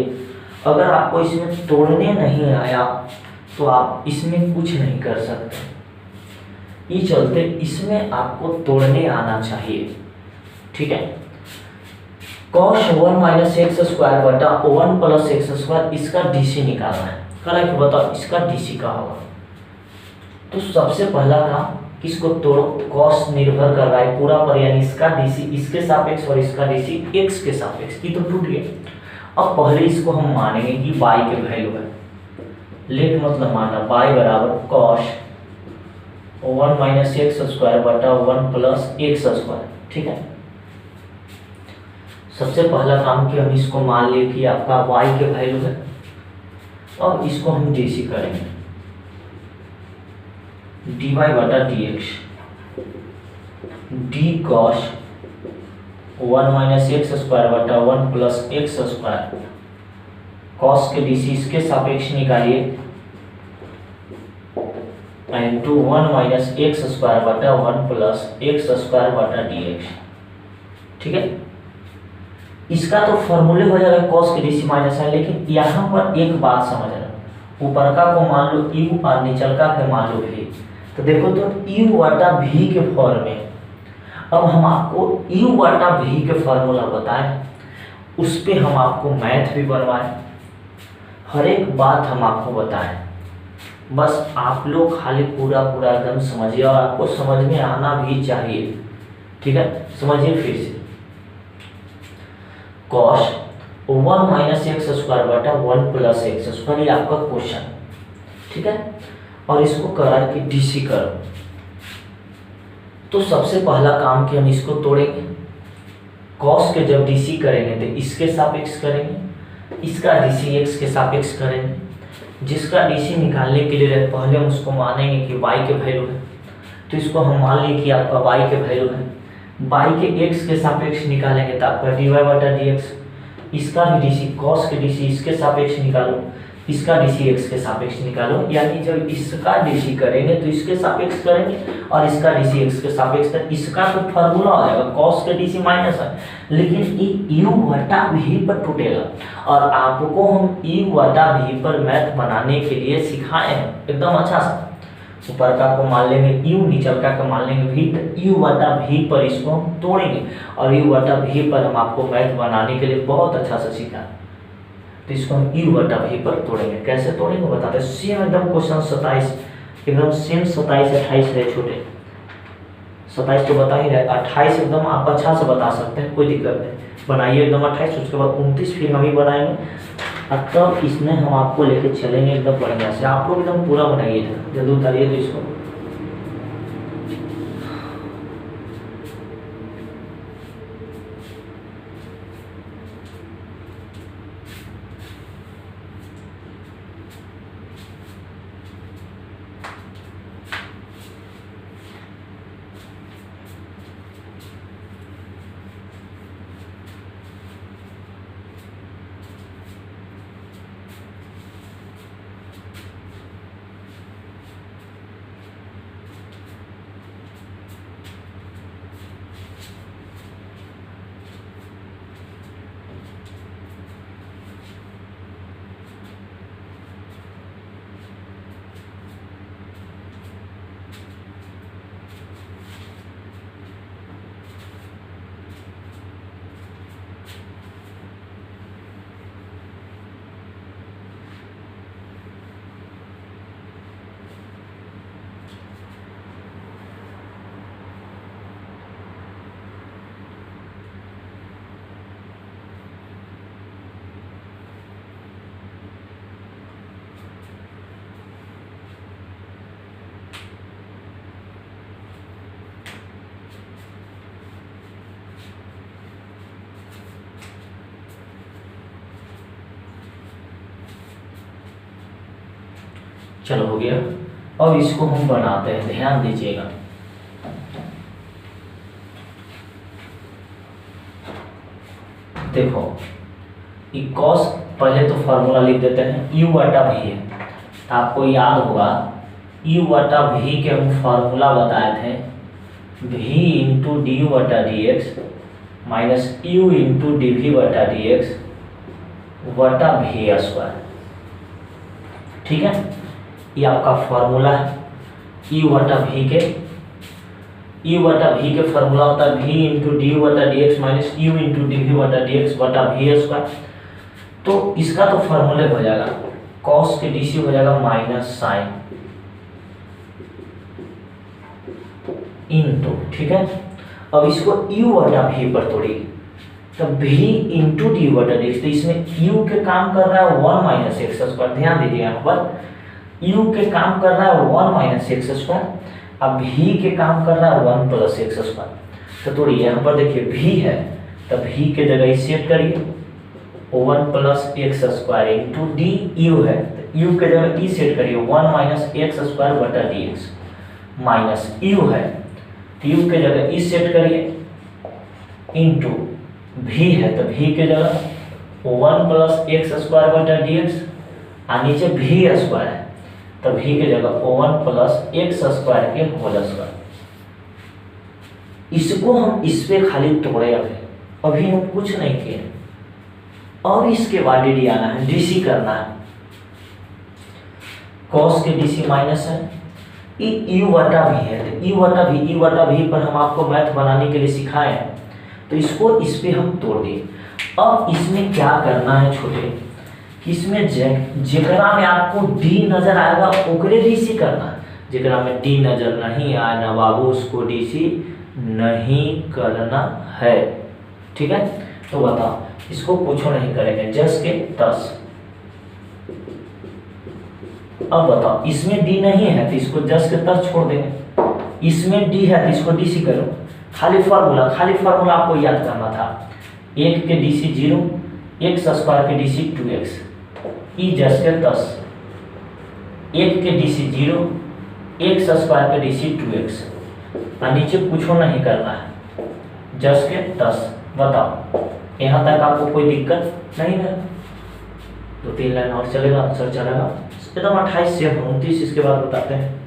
अगर आपको इसमें तोड़ने नहीं आया तो आप इसमें कुछ नहीं कर सकते। ये चलते इसमें आपको तोड़ने आना चाहिए, ठीक है। कॉस 1 माइनस एक्स स्क्वायर बटा 1 प्लस एक्स स्क्वायर, इसका डीसी निकालना है। कह कि बताओ इसका डीसी का होगा। तो सबसे पहला काम किसको तोड़ो, कॉस निर्भर कर रहा है पूरा पर, यानी इसका डीसी इसके सापेक्ष और इसका डीसी एक्स के सापेक्ष, ये तो टूट गया। अब पहले इसको हम मानेंगे कि y के वैल्यू है, लेट मतलब माना y बराबर कॉस 1 माइनस एक्स स्क्वायर बटा 1 प्लस एक्स स्क्वायर। ठीक है, सबसे पहला काम कि हम इसको मान लिए कि आपका y के वैल्यू है। अब इसको हम डीसी करेंगे, dy बटा dx, D cos 1 minus x square बटा 1 प्लस एक्स स्क्वायर, कॉस के डीसी इसके सापेक्ष निकालिए, इंटू 1 माइनस एक्स स्क्वायर बटा 1 प्लस एक्स स्क्वायर बटा dx। ठीक है, इसका तो फॉर्मूले हो जाएगा कॉस के डीसी माइनस है, लेकिन यहाँ पर एक बात समझना, ऊपर का को मान लो u और निचल का के मान लो v। तो देखो तो u बटा v के फॉर्म में, अब हम आपको u बटा v के फॉर्मूला बताएं, उस पे हम आपको मैथ भी बनवाएं, हर एक बात हम आपको बताएं। बस आप लोग खाली पूरा एकदम समझिए, और आपको समझ में आना भी चाहिए। ठीक है, समझिए फिर से, कॉस 1 माइनस एक्स स्क्वायर बटा 1 प्लस एक्स स्क्वायर, ये आपका क्वेश्चन। ठीक है, और इसको करा कि डीसी करो। तो सबसे पहला काम कि हम इसको तोड़ेंगे, कॉस के जब डीसी करेंगे तो इसके सापेक्ष करेंगे, इसका डीसी एक्स के सापेक्ष करेंगे। जिसका डीसी निकालने के लिए पहले हम उसको मानेंगे कि y के वैल्यू है, तो इसको हम मान लिए कि आपका y के वैल्यू है, y के x के सापेक्ष निकालेंगे तो आपका dy बटा dx, इसका भी डीसी कॉस के डीसी इसके सापेक्ष निकालो, इसका डीसी एक्स के सापेक्ष निकालो, यानी जब इसका डीसी करेंगे तो इसके सापेक्ष करेंगे और इसका डीसी एक्स के सापेक्ष, इसका तो फार्मूला हो जाएगा कॉस के डीसी माइनस है, लेकिन ये u बटा v पर टूटेगा। और आपको हम u बटा v पर मैथ बनाने के लिए सिखाए हैं एकदम अच्छा सा। ऊपर का को मान लेंगे u, नीचल का को मान लेंगे v, तो u बटा v पर इसको हम तोड़ेंगे, और u बटा v पर हम आपको मैथ बनाने के लिए बहुत अच्छा से सिखाए। तो इसको हम u बटा v पर तोड़ेंगे। कैसे तोड़ेंगे बताते हैं, सेम एकदम क्वेश्चन 27, एकदम सेम 27 28 है, छोटे 27 तो बता ही रहे, 28 एकदम आप अच्छा से बता सकते हैं, कोई दिक्कत नहीं, बनाइए एकदम 28। उसके बाद 29 फिर हम ही बनाएंगे, और तब इसमें हम आपको लेके चलेंगे एकदम बढ़िया से। आप लोग एकदम पूरा बनाइएगा, जल्दी उतारिए तो इसको। चलो हो गया, अब इसको हम बनाते हैं, ध्यान दीजिएगा। देखो ये कॉस, पहले तो फॉर्मूला लिख देते हैं, u बटा v है, तो आपको याद होगा u बटा v के हम फॉर्मूला बताए थे, v इंटू डी यू बटा D x minus u into d v बटा डी एक्स बटा वी स्क्वायर। ठीक है, ये आपका फॉर्मूला है, u बटा v के यू बटा वी के फॉर्मूला होता है वी इंटू डी यू बटा D x minus u into d v बटा डी एक्स बटा वी स्क्वायर। तो इसका तो फॉर्मूले हो जाएगा कॉस के डी सी हो जाएगा माइनस साइन इंटू, ठीक है। अब इसको u बटा v पर तोड़िए, तो v इंटू डी बटा डी, तो इसमें u के काम कर रहा है 1 माइनस एक्स स्क्वायर, ध्यान दीजिए यहाँ पर u के काम कर रहा है 1 माइनस एक्स स्क्वायर, अब v के काम कर रहा है 1 प्लस एक्स स्क्वायर। तो तोड़िए यहाँ पर देखिए v है, तो v के जगह सेट करिए 1 plus x square into D u है, तो u के जगह ई सेट करिए 1 माइनस एक्स स्क्वायर बटा डी एक्स माइनस u है, u के जगह ई सेट करिए इंटू v है, तो v के जगह 1 प्लस एक्स स्क्वायर बटा डी एक्स और नीचे v स्क्वायर है, तो v के जगह 1 प्लस एक्स स्क्वायर के होल स्क्वायर। इसको हम इस पे खाली तोड़े, अभी हम कुछ नहीं किए। और इसके बाद डी आना है, डीसी करना है, कॉस के डीसी माइनस है, यू बटा वी है, तो यू बटा वी पर हम आपको मैथ बनाने के लिए सिखाए हैं, तो इसको इस पे हम तोड़ दिए। अब इसमें क्या करना है छोटे, कि इसमें जेकरा में आपको डी नजर आएगा ओकरे डीसी करना है, जेकरा में डी नजर नहीं आए ना बाबू उसको डीसी नहीं करना है, ठीक है। तो बताओ इसको कुछ नहीं करेंगे, जस्ट के 10। अब बताओ इसमें डी नहीं है तो इसको जस्ट के 10 छोड़ देंगे, इसमें डी है तो इसको डीसी करो, खाली फार्मूला आपको याद करना था, 1 के डीसी 0, एक्स स्क्वायर के डीसी 2x, ई जस्ट के 10, 1 के डीसी 0, एक्स स्क्वायर के डीसी 2x, और नीचे कुछ नहीं करना है, जस्ट के 10। बताओ यहाँ तक आपको कोई दिक्कत नहीं है? 2-3 लाइन और चलेगा, आंसर चलेगा एकदम 28 से 29, इसके बाद बताते हैं।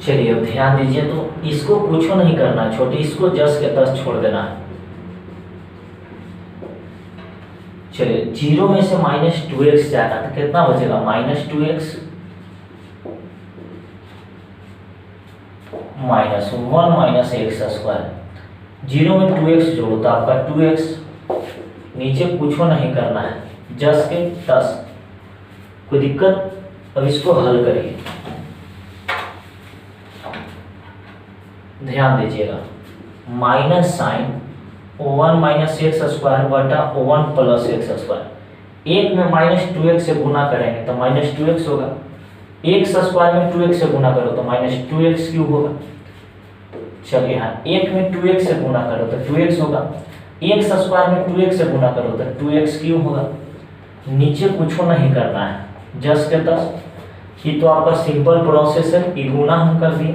चलिए अब ध्यान दीजिए, तो इसको कुछ नहीं करना छोटे, इसको जस्ट के 10 छोड़ देना है। चलिए 0 में से -2x जाएगा तो कितना बचेगा, -2x -1 माइनस एक्स स्क्वायर, 0 में 2x जोड़ो तो आपका 2x, नीचे कुछ नहीं करना है, जस्ट के 10। कोई दिक्कत? अब इसको हल करिए, ध्यान दीजिएगा, minus sine 1 minus x square बटा 1 प्लस एक्स स्क्वायर, एक में -2x से गुना करेंगे तो -2x होगा, एक्स स्क्वायर में 2x से गुना करो तो -2x क्यूब होगा। चलिए हाँ, एक में 2x से गुना करो तो 2x होगा, एक्स स्क्वायर में 2x से गुना करो तो 2x क्यूब होगा। नीचे कुछ नहीं करना है, जस्ट के 10। ये तो आपका सिंपल प्रोसेस है, ये गुना हम कर दिए।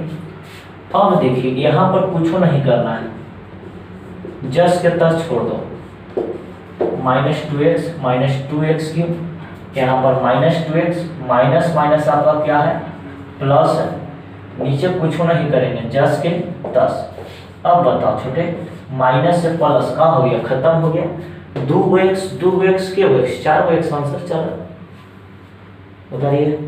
अब देखिए यहाँ पर कुछ नहीं करना है, जस्ट के 10 छोड़ दो, -2x क्यूब यहाँ पर -2x, माइनस माइनस आपका क्या है, प्लस है, नीचे कुछ नहीं करेंगे, 10 के 10। अब बताओ छोटे, माइनस से प्लस का हो गया, खत्म हो गया, 2x के x 4x आंसर चला, बताइए।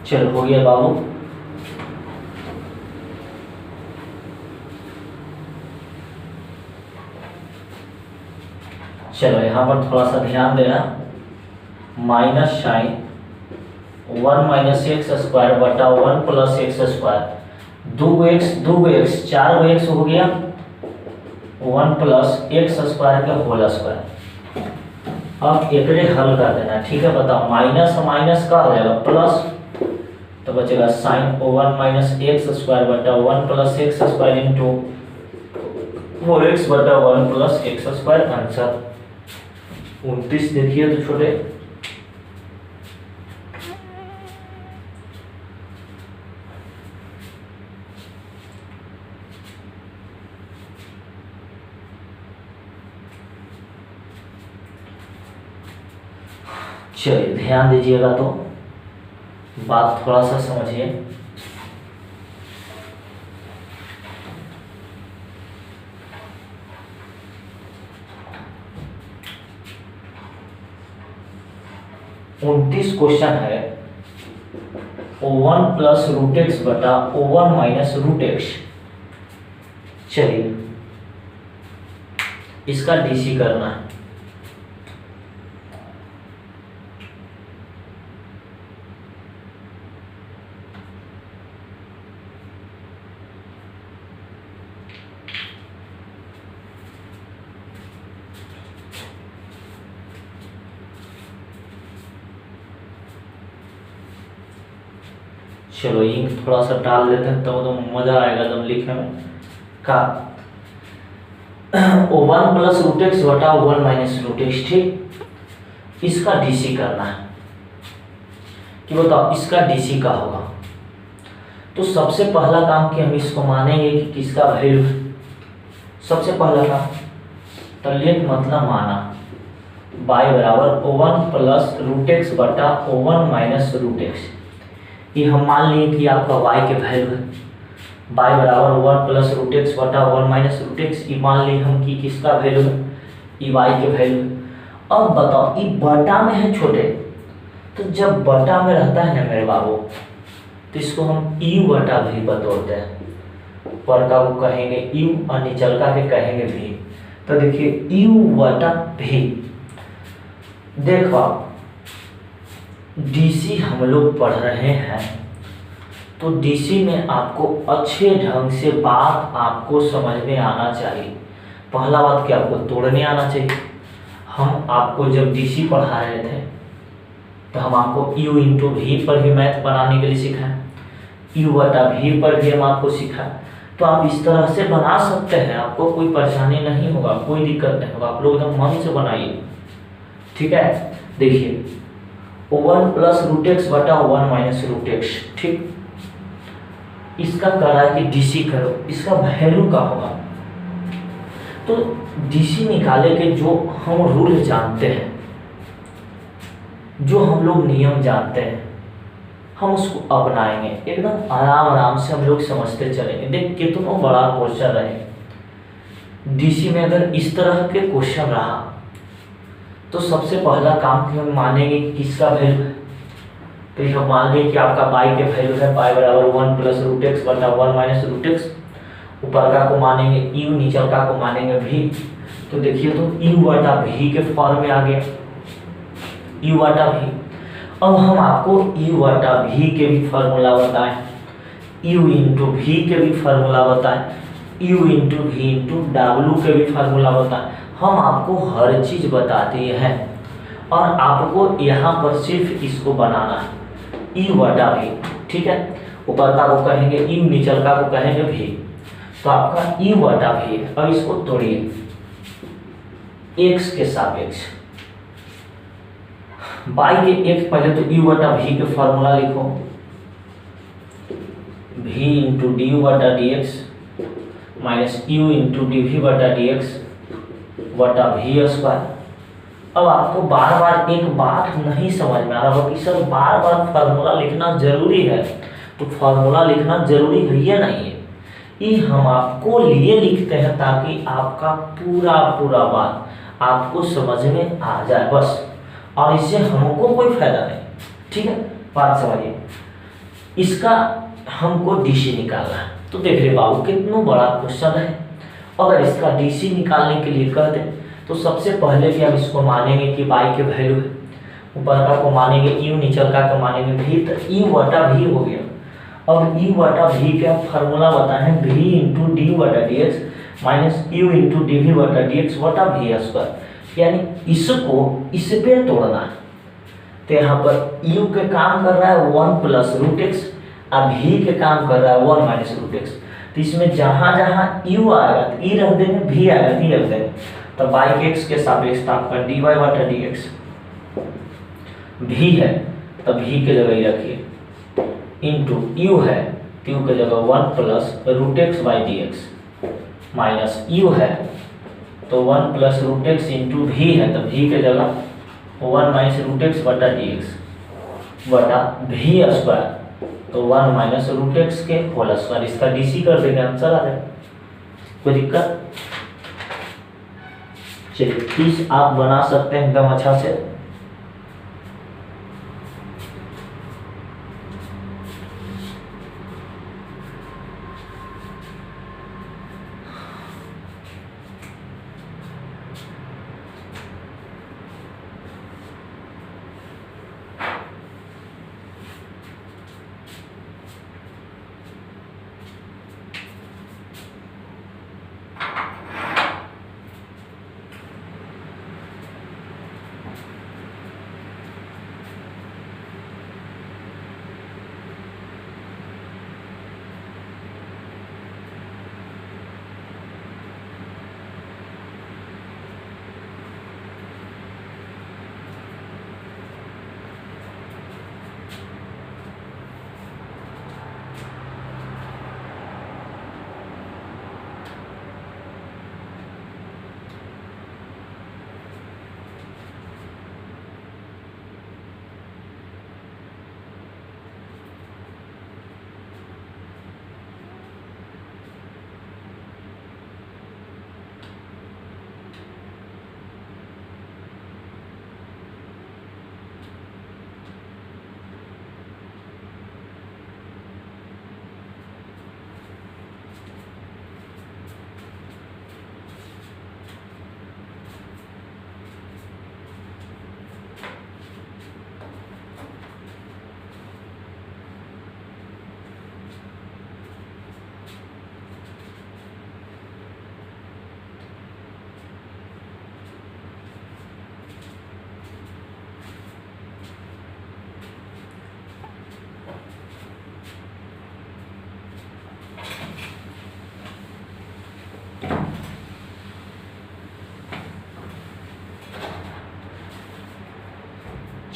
चलो हो गया बाबू। चलो यहाँ पर थोड़ा सा ध्यान देना, minus sine 1 minus x square बटा 1 plus x square, 2x 4x हो गया, 1 प्लस एक्स स्क्वायर का होल स्क्वायर। अब एक हल कर देना, ठीक है। बताओ माइनस माइनस का हो जाएगा प्लस, तो बचेगा साइन 1 माइनस एक्स स्क्वायर बटा 1 plus x square into 4x बटा 1 प्लस एक्स स्क्वायर। आंसर 29 देखिए तो छोटे, चलिए ध्यान दीजिएगा, तो बात थोड़ा सा समझिए। उनतीस क्वेश्चन है, O1 प्लस रूट एक्स बटा O1 माइनस रूट एक्स। चलिए इसका डीसी करना है। चलो इंक थोड़ा सा डाल देते हैं, तो मजा आएगा एकदम लिखने में। का O1 प्लस रूट एक्स बटा O1 माइनस रूट एक्स, ठीक। इसका डीसी करना है कि बताओ इसका डीसी का होगा। तो सबसे पहला काम कि हम इसको मानेंगे कि किसका वैल्यू, सबसे पहला काम तो लेट मतलब माना y बराबर O1 प्लस रूट एक्स बटा O1 माइनस रूट एक्स। ये हम मान लिए कि आपका y के वैल्यू है, y बराबर 1 प्लस रूट एक्स बटा 1 माइनस रूट एक्स। ये मान लिए हम कि किसका वैल्यू है, ये y के वैल्यू है। अब बताओ ये बटा में है छोटे, तो जब बटा में रहता है ना मेरे बाबू, तो इसको हम u बटा भी बतौरते हैं। ऊपर का को कहेंगे u और निचल का के कहेंगे भी। तो देखिए u बटा भी, देखो आप, डीसी हम लोग पढ़ रहे हैं, तो डीसी में आपको अच्छे ढंग से बात आपको समझ में आना चाहिए। पहला बात कि आपको तोड़ने आना चाहिए। हम आपको जब डीसी पढ़ा रहे थे तो हम आपको यू इंटू भी पर भी मैथ बनाने के लिए सिखाएं, यू बटा भी पर भी हम आपको सिखाएं। तो आप इस तरह से बना सकते हैं, आपको कोई परेशानी नहीं होगा, कोई दिक्कत नहीं होगा, आप लोग एकदम मन से बनाइए। ठीक है, देखिए 1 प्लस रूट एक्स बटा 1 माइनस रूट एक्स। ठीक, इसका कह रहा है कि डीसी करो, इसका वैल्यू का होगा। तो डीसी निकाले के जो हम रूल जानते हैं, जो हम लोग नियम जानते हैं, हम उसको अपनाएंगे एकदम आराम आराम से, हम लोग समझते चलेंगे। देख कितना बड़ा क्वेश्चन रहे डीसी में, अगर इस तरह के क्वेश्चन रहा तो सबसे पहला काम कि हम मानेंगे कि किसका वैल्यू है। तो हम मान लें कि आपका पाई के वैल्यू है पाई बराबर 1 प्लस रूट एक्स बटा 1 माइनस रूट एक्स। ऊपर का को मानेंगे यू, नीचे का को मानेंगे भी। तो देखिए तो यू बटा भी के फॉर्म में आ गया, यू बटा भी। अब हम आपको यू बटा भी के भी फार्मूला बताएं, यू इंटू भी के भी फार्मूला बताएं, यू इंटू भी इंटू डब्लू के भी फार्मूला बताएं। हम आपको हर चीज़ बताते हैं और आपको यहाँ पर सिर्फ इसको बनाना है, यू बटा भी। ठीक है, ऊपर का को कहेंगे यू, नीचल का को कहेंगे भी। तो आपका यू बटा भी है। अब इसको तोड़िए एक्स के सापेक्ष, बाई के एक्स, पहले तो यू बटा भी के फॉर्मूला लिखो, भी इंटू डी यू बटा D x minus u into D भी बटा डी एक्स बटा भी स्क्वायर। अब आपको बार बार एक बात नहीं समझ में आ रहा होगा कि सर बार बार फार्मूला लिखना जरूरी है, तो फार्मूला लिखना जरूरी है या नहीं है, ये हम आपको लिए लिखते हैं ताकि आपका पूरा पूरा बात आपको समझ में आ जाए बस, और इससे हमको कोई फायदा नहीं। ठीक है, बात समझिए। इसका हमको डीसी निकालना है, तो देख रहे बाबू कितना बड़ा क्वेश्चन है। अगर इसका डीसी निकालने के लिए कहते तो सबसे पहले भी हम इसको मानेंगे कि बाई के वैल्यू है, ऊपर का को मानेंगे यू, नीचल का मानेंगे भी, तो यू बटा भी हो गया। अब यू बटा भी का फार्मूला बताएं, भी इंटू डी बटा D x minus u into D भी बटा डी एक्स बटा भी स्क्वायर। यानी इसको इस पे तोड़ना है। तो यहाँ पर यू के काम कर रहा है 1 प्लस रूट एक्स, अब भी के काम कर रहा है 1 माइनस रूट एक्स। तो इसमें जहाँ जहाँ यू आएगा तो ई रख देंगे, भी आएगा तो ई रख देंगे। तो बाई के एक्स के सापेक्ष आपका डी वाई बटा डी एक्स, भी है तो भी के जगह ही रखिए, इंटू यू है तो यू के जगह 1 plus root x by d x minus u है तो 1 प्लस रूट एक्स इंटू भी है तो भी के जगह 1 माइनस रूट एक्स बटा डी एक्स बटा भी स्क्वायर, तो 1 माइनस रूट एक्स के होल स्क्वायर। इसका डीसी कर देंगे, आंसर आ जाएगा। कोई दिक्कत? चलिए 30 आप बना सकते हैं एकदम अच्छा से।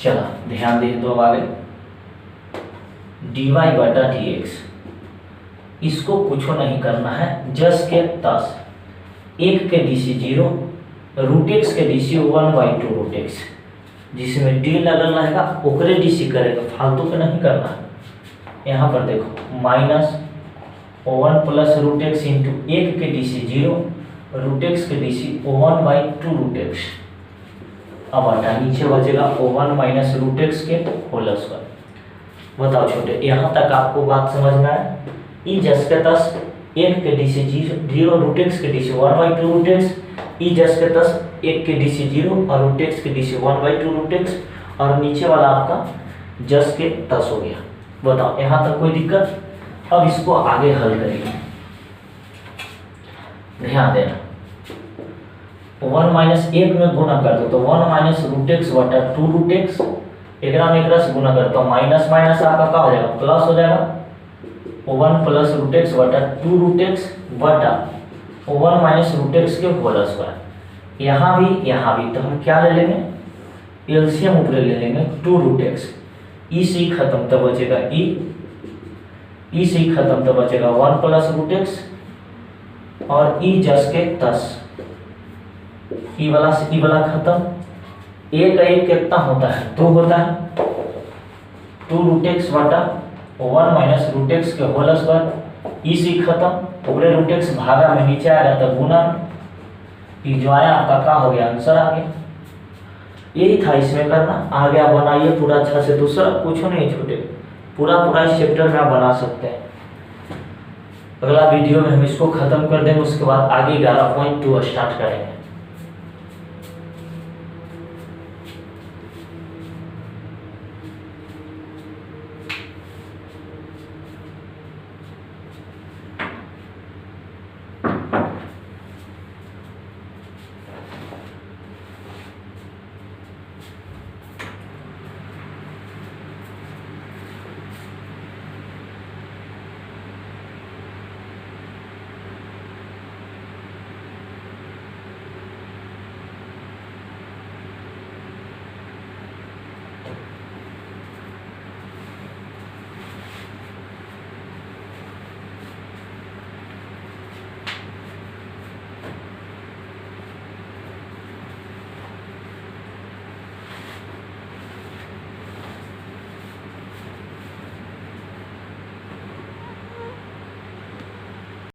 चला ध्यान दे दो आगे, dy बटा dx, इसको कुछ नहीं करना है, जस के तस 1 के DC 0, रूट एक्स के DC 1/2 रूट एक्स, जिसमें d लगल रहेगा ओकरे DC करेगा, फालतू के नहीं करना है। यहाँ पर देखो minus 1 plus root x into 1 के DC 0, रूट एक्स के DC 1/2 रूट एक्स। अब हटा नीचे बचेगा 1 माइनस रूट एक्स के होल स्क्वायर। बताओ छोटे, यहाँ तक आपको बात समझ में आए? ई जस के तस 1 के DC 0, रूट एक्स के DC 1/2 रूट एक्स, ई जस के तस 1 के DC 0 और रूट एक्स के DC 1/2 रूट एक्स, और नीचे वाला आपका जस के तस हो गया। बताओ यहाँ तक कोई दिक्कत? अब इसको आगे हल करेंगे, ध्यान देना। 1 माइनस 1 में गुना कर दो तो 1 माइनस रूट एक्स बटा 2 रूट एक्स, एक से गुना करता हूँ, माइनस माइनस आपका क्या हो जाएगा, प्लस हो जाएगा। 1 प्लस रूट एक्स बटा 2 रूट एक्स बटा 1 माइनस रूट एक्स के होल स्क्वायर। यहाँ भी तो हम क्या ले लेंगे, एलसीएम ऊपर ले लेंगे 2 रूट एक्स, ई से खत्म तो बचेगा ई से खत्म तो बचेगा 1 प्लस रूट एक्स, और ई जस के तस, ई वाला से ई वाला खत्म, एक एक कितना होता है, 2 होता है, 2 रूट एक्स बटा 1 माइनस रूट एक्स के होल स्क्वायर, ई से खत्म, पूरे रूट एक्स भागा में नीचे आएगा तो गुना, ई जो आया आपका क्या हो गया, आंसर आ गया। यही था इसमें करना, आ गया, बनाइए पूरा अच्छा से, दूसरा कुछ नहीं छोटे, पूरा इस चैप्टर में आप बना सकते हैं। अगला वीडियो में हम इसको खत्म कर देंगे, उसके बाद आगे 11.2 स्टार्ट करेंगे।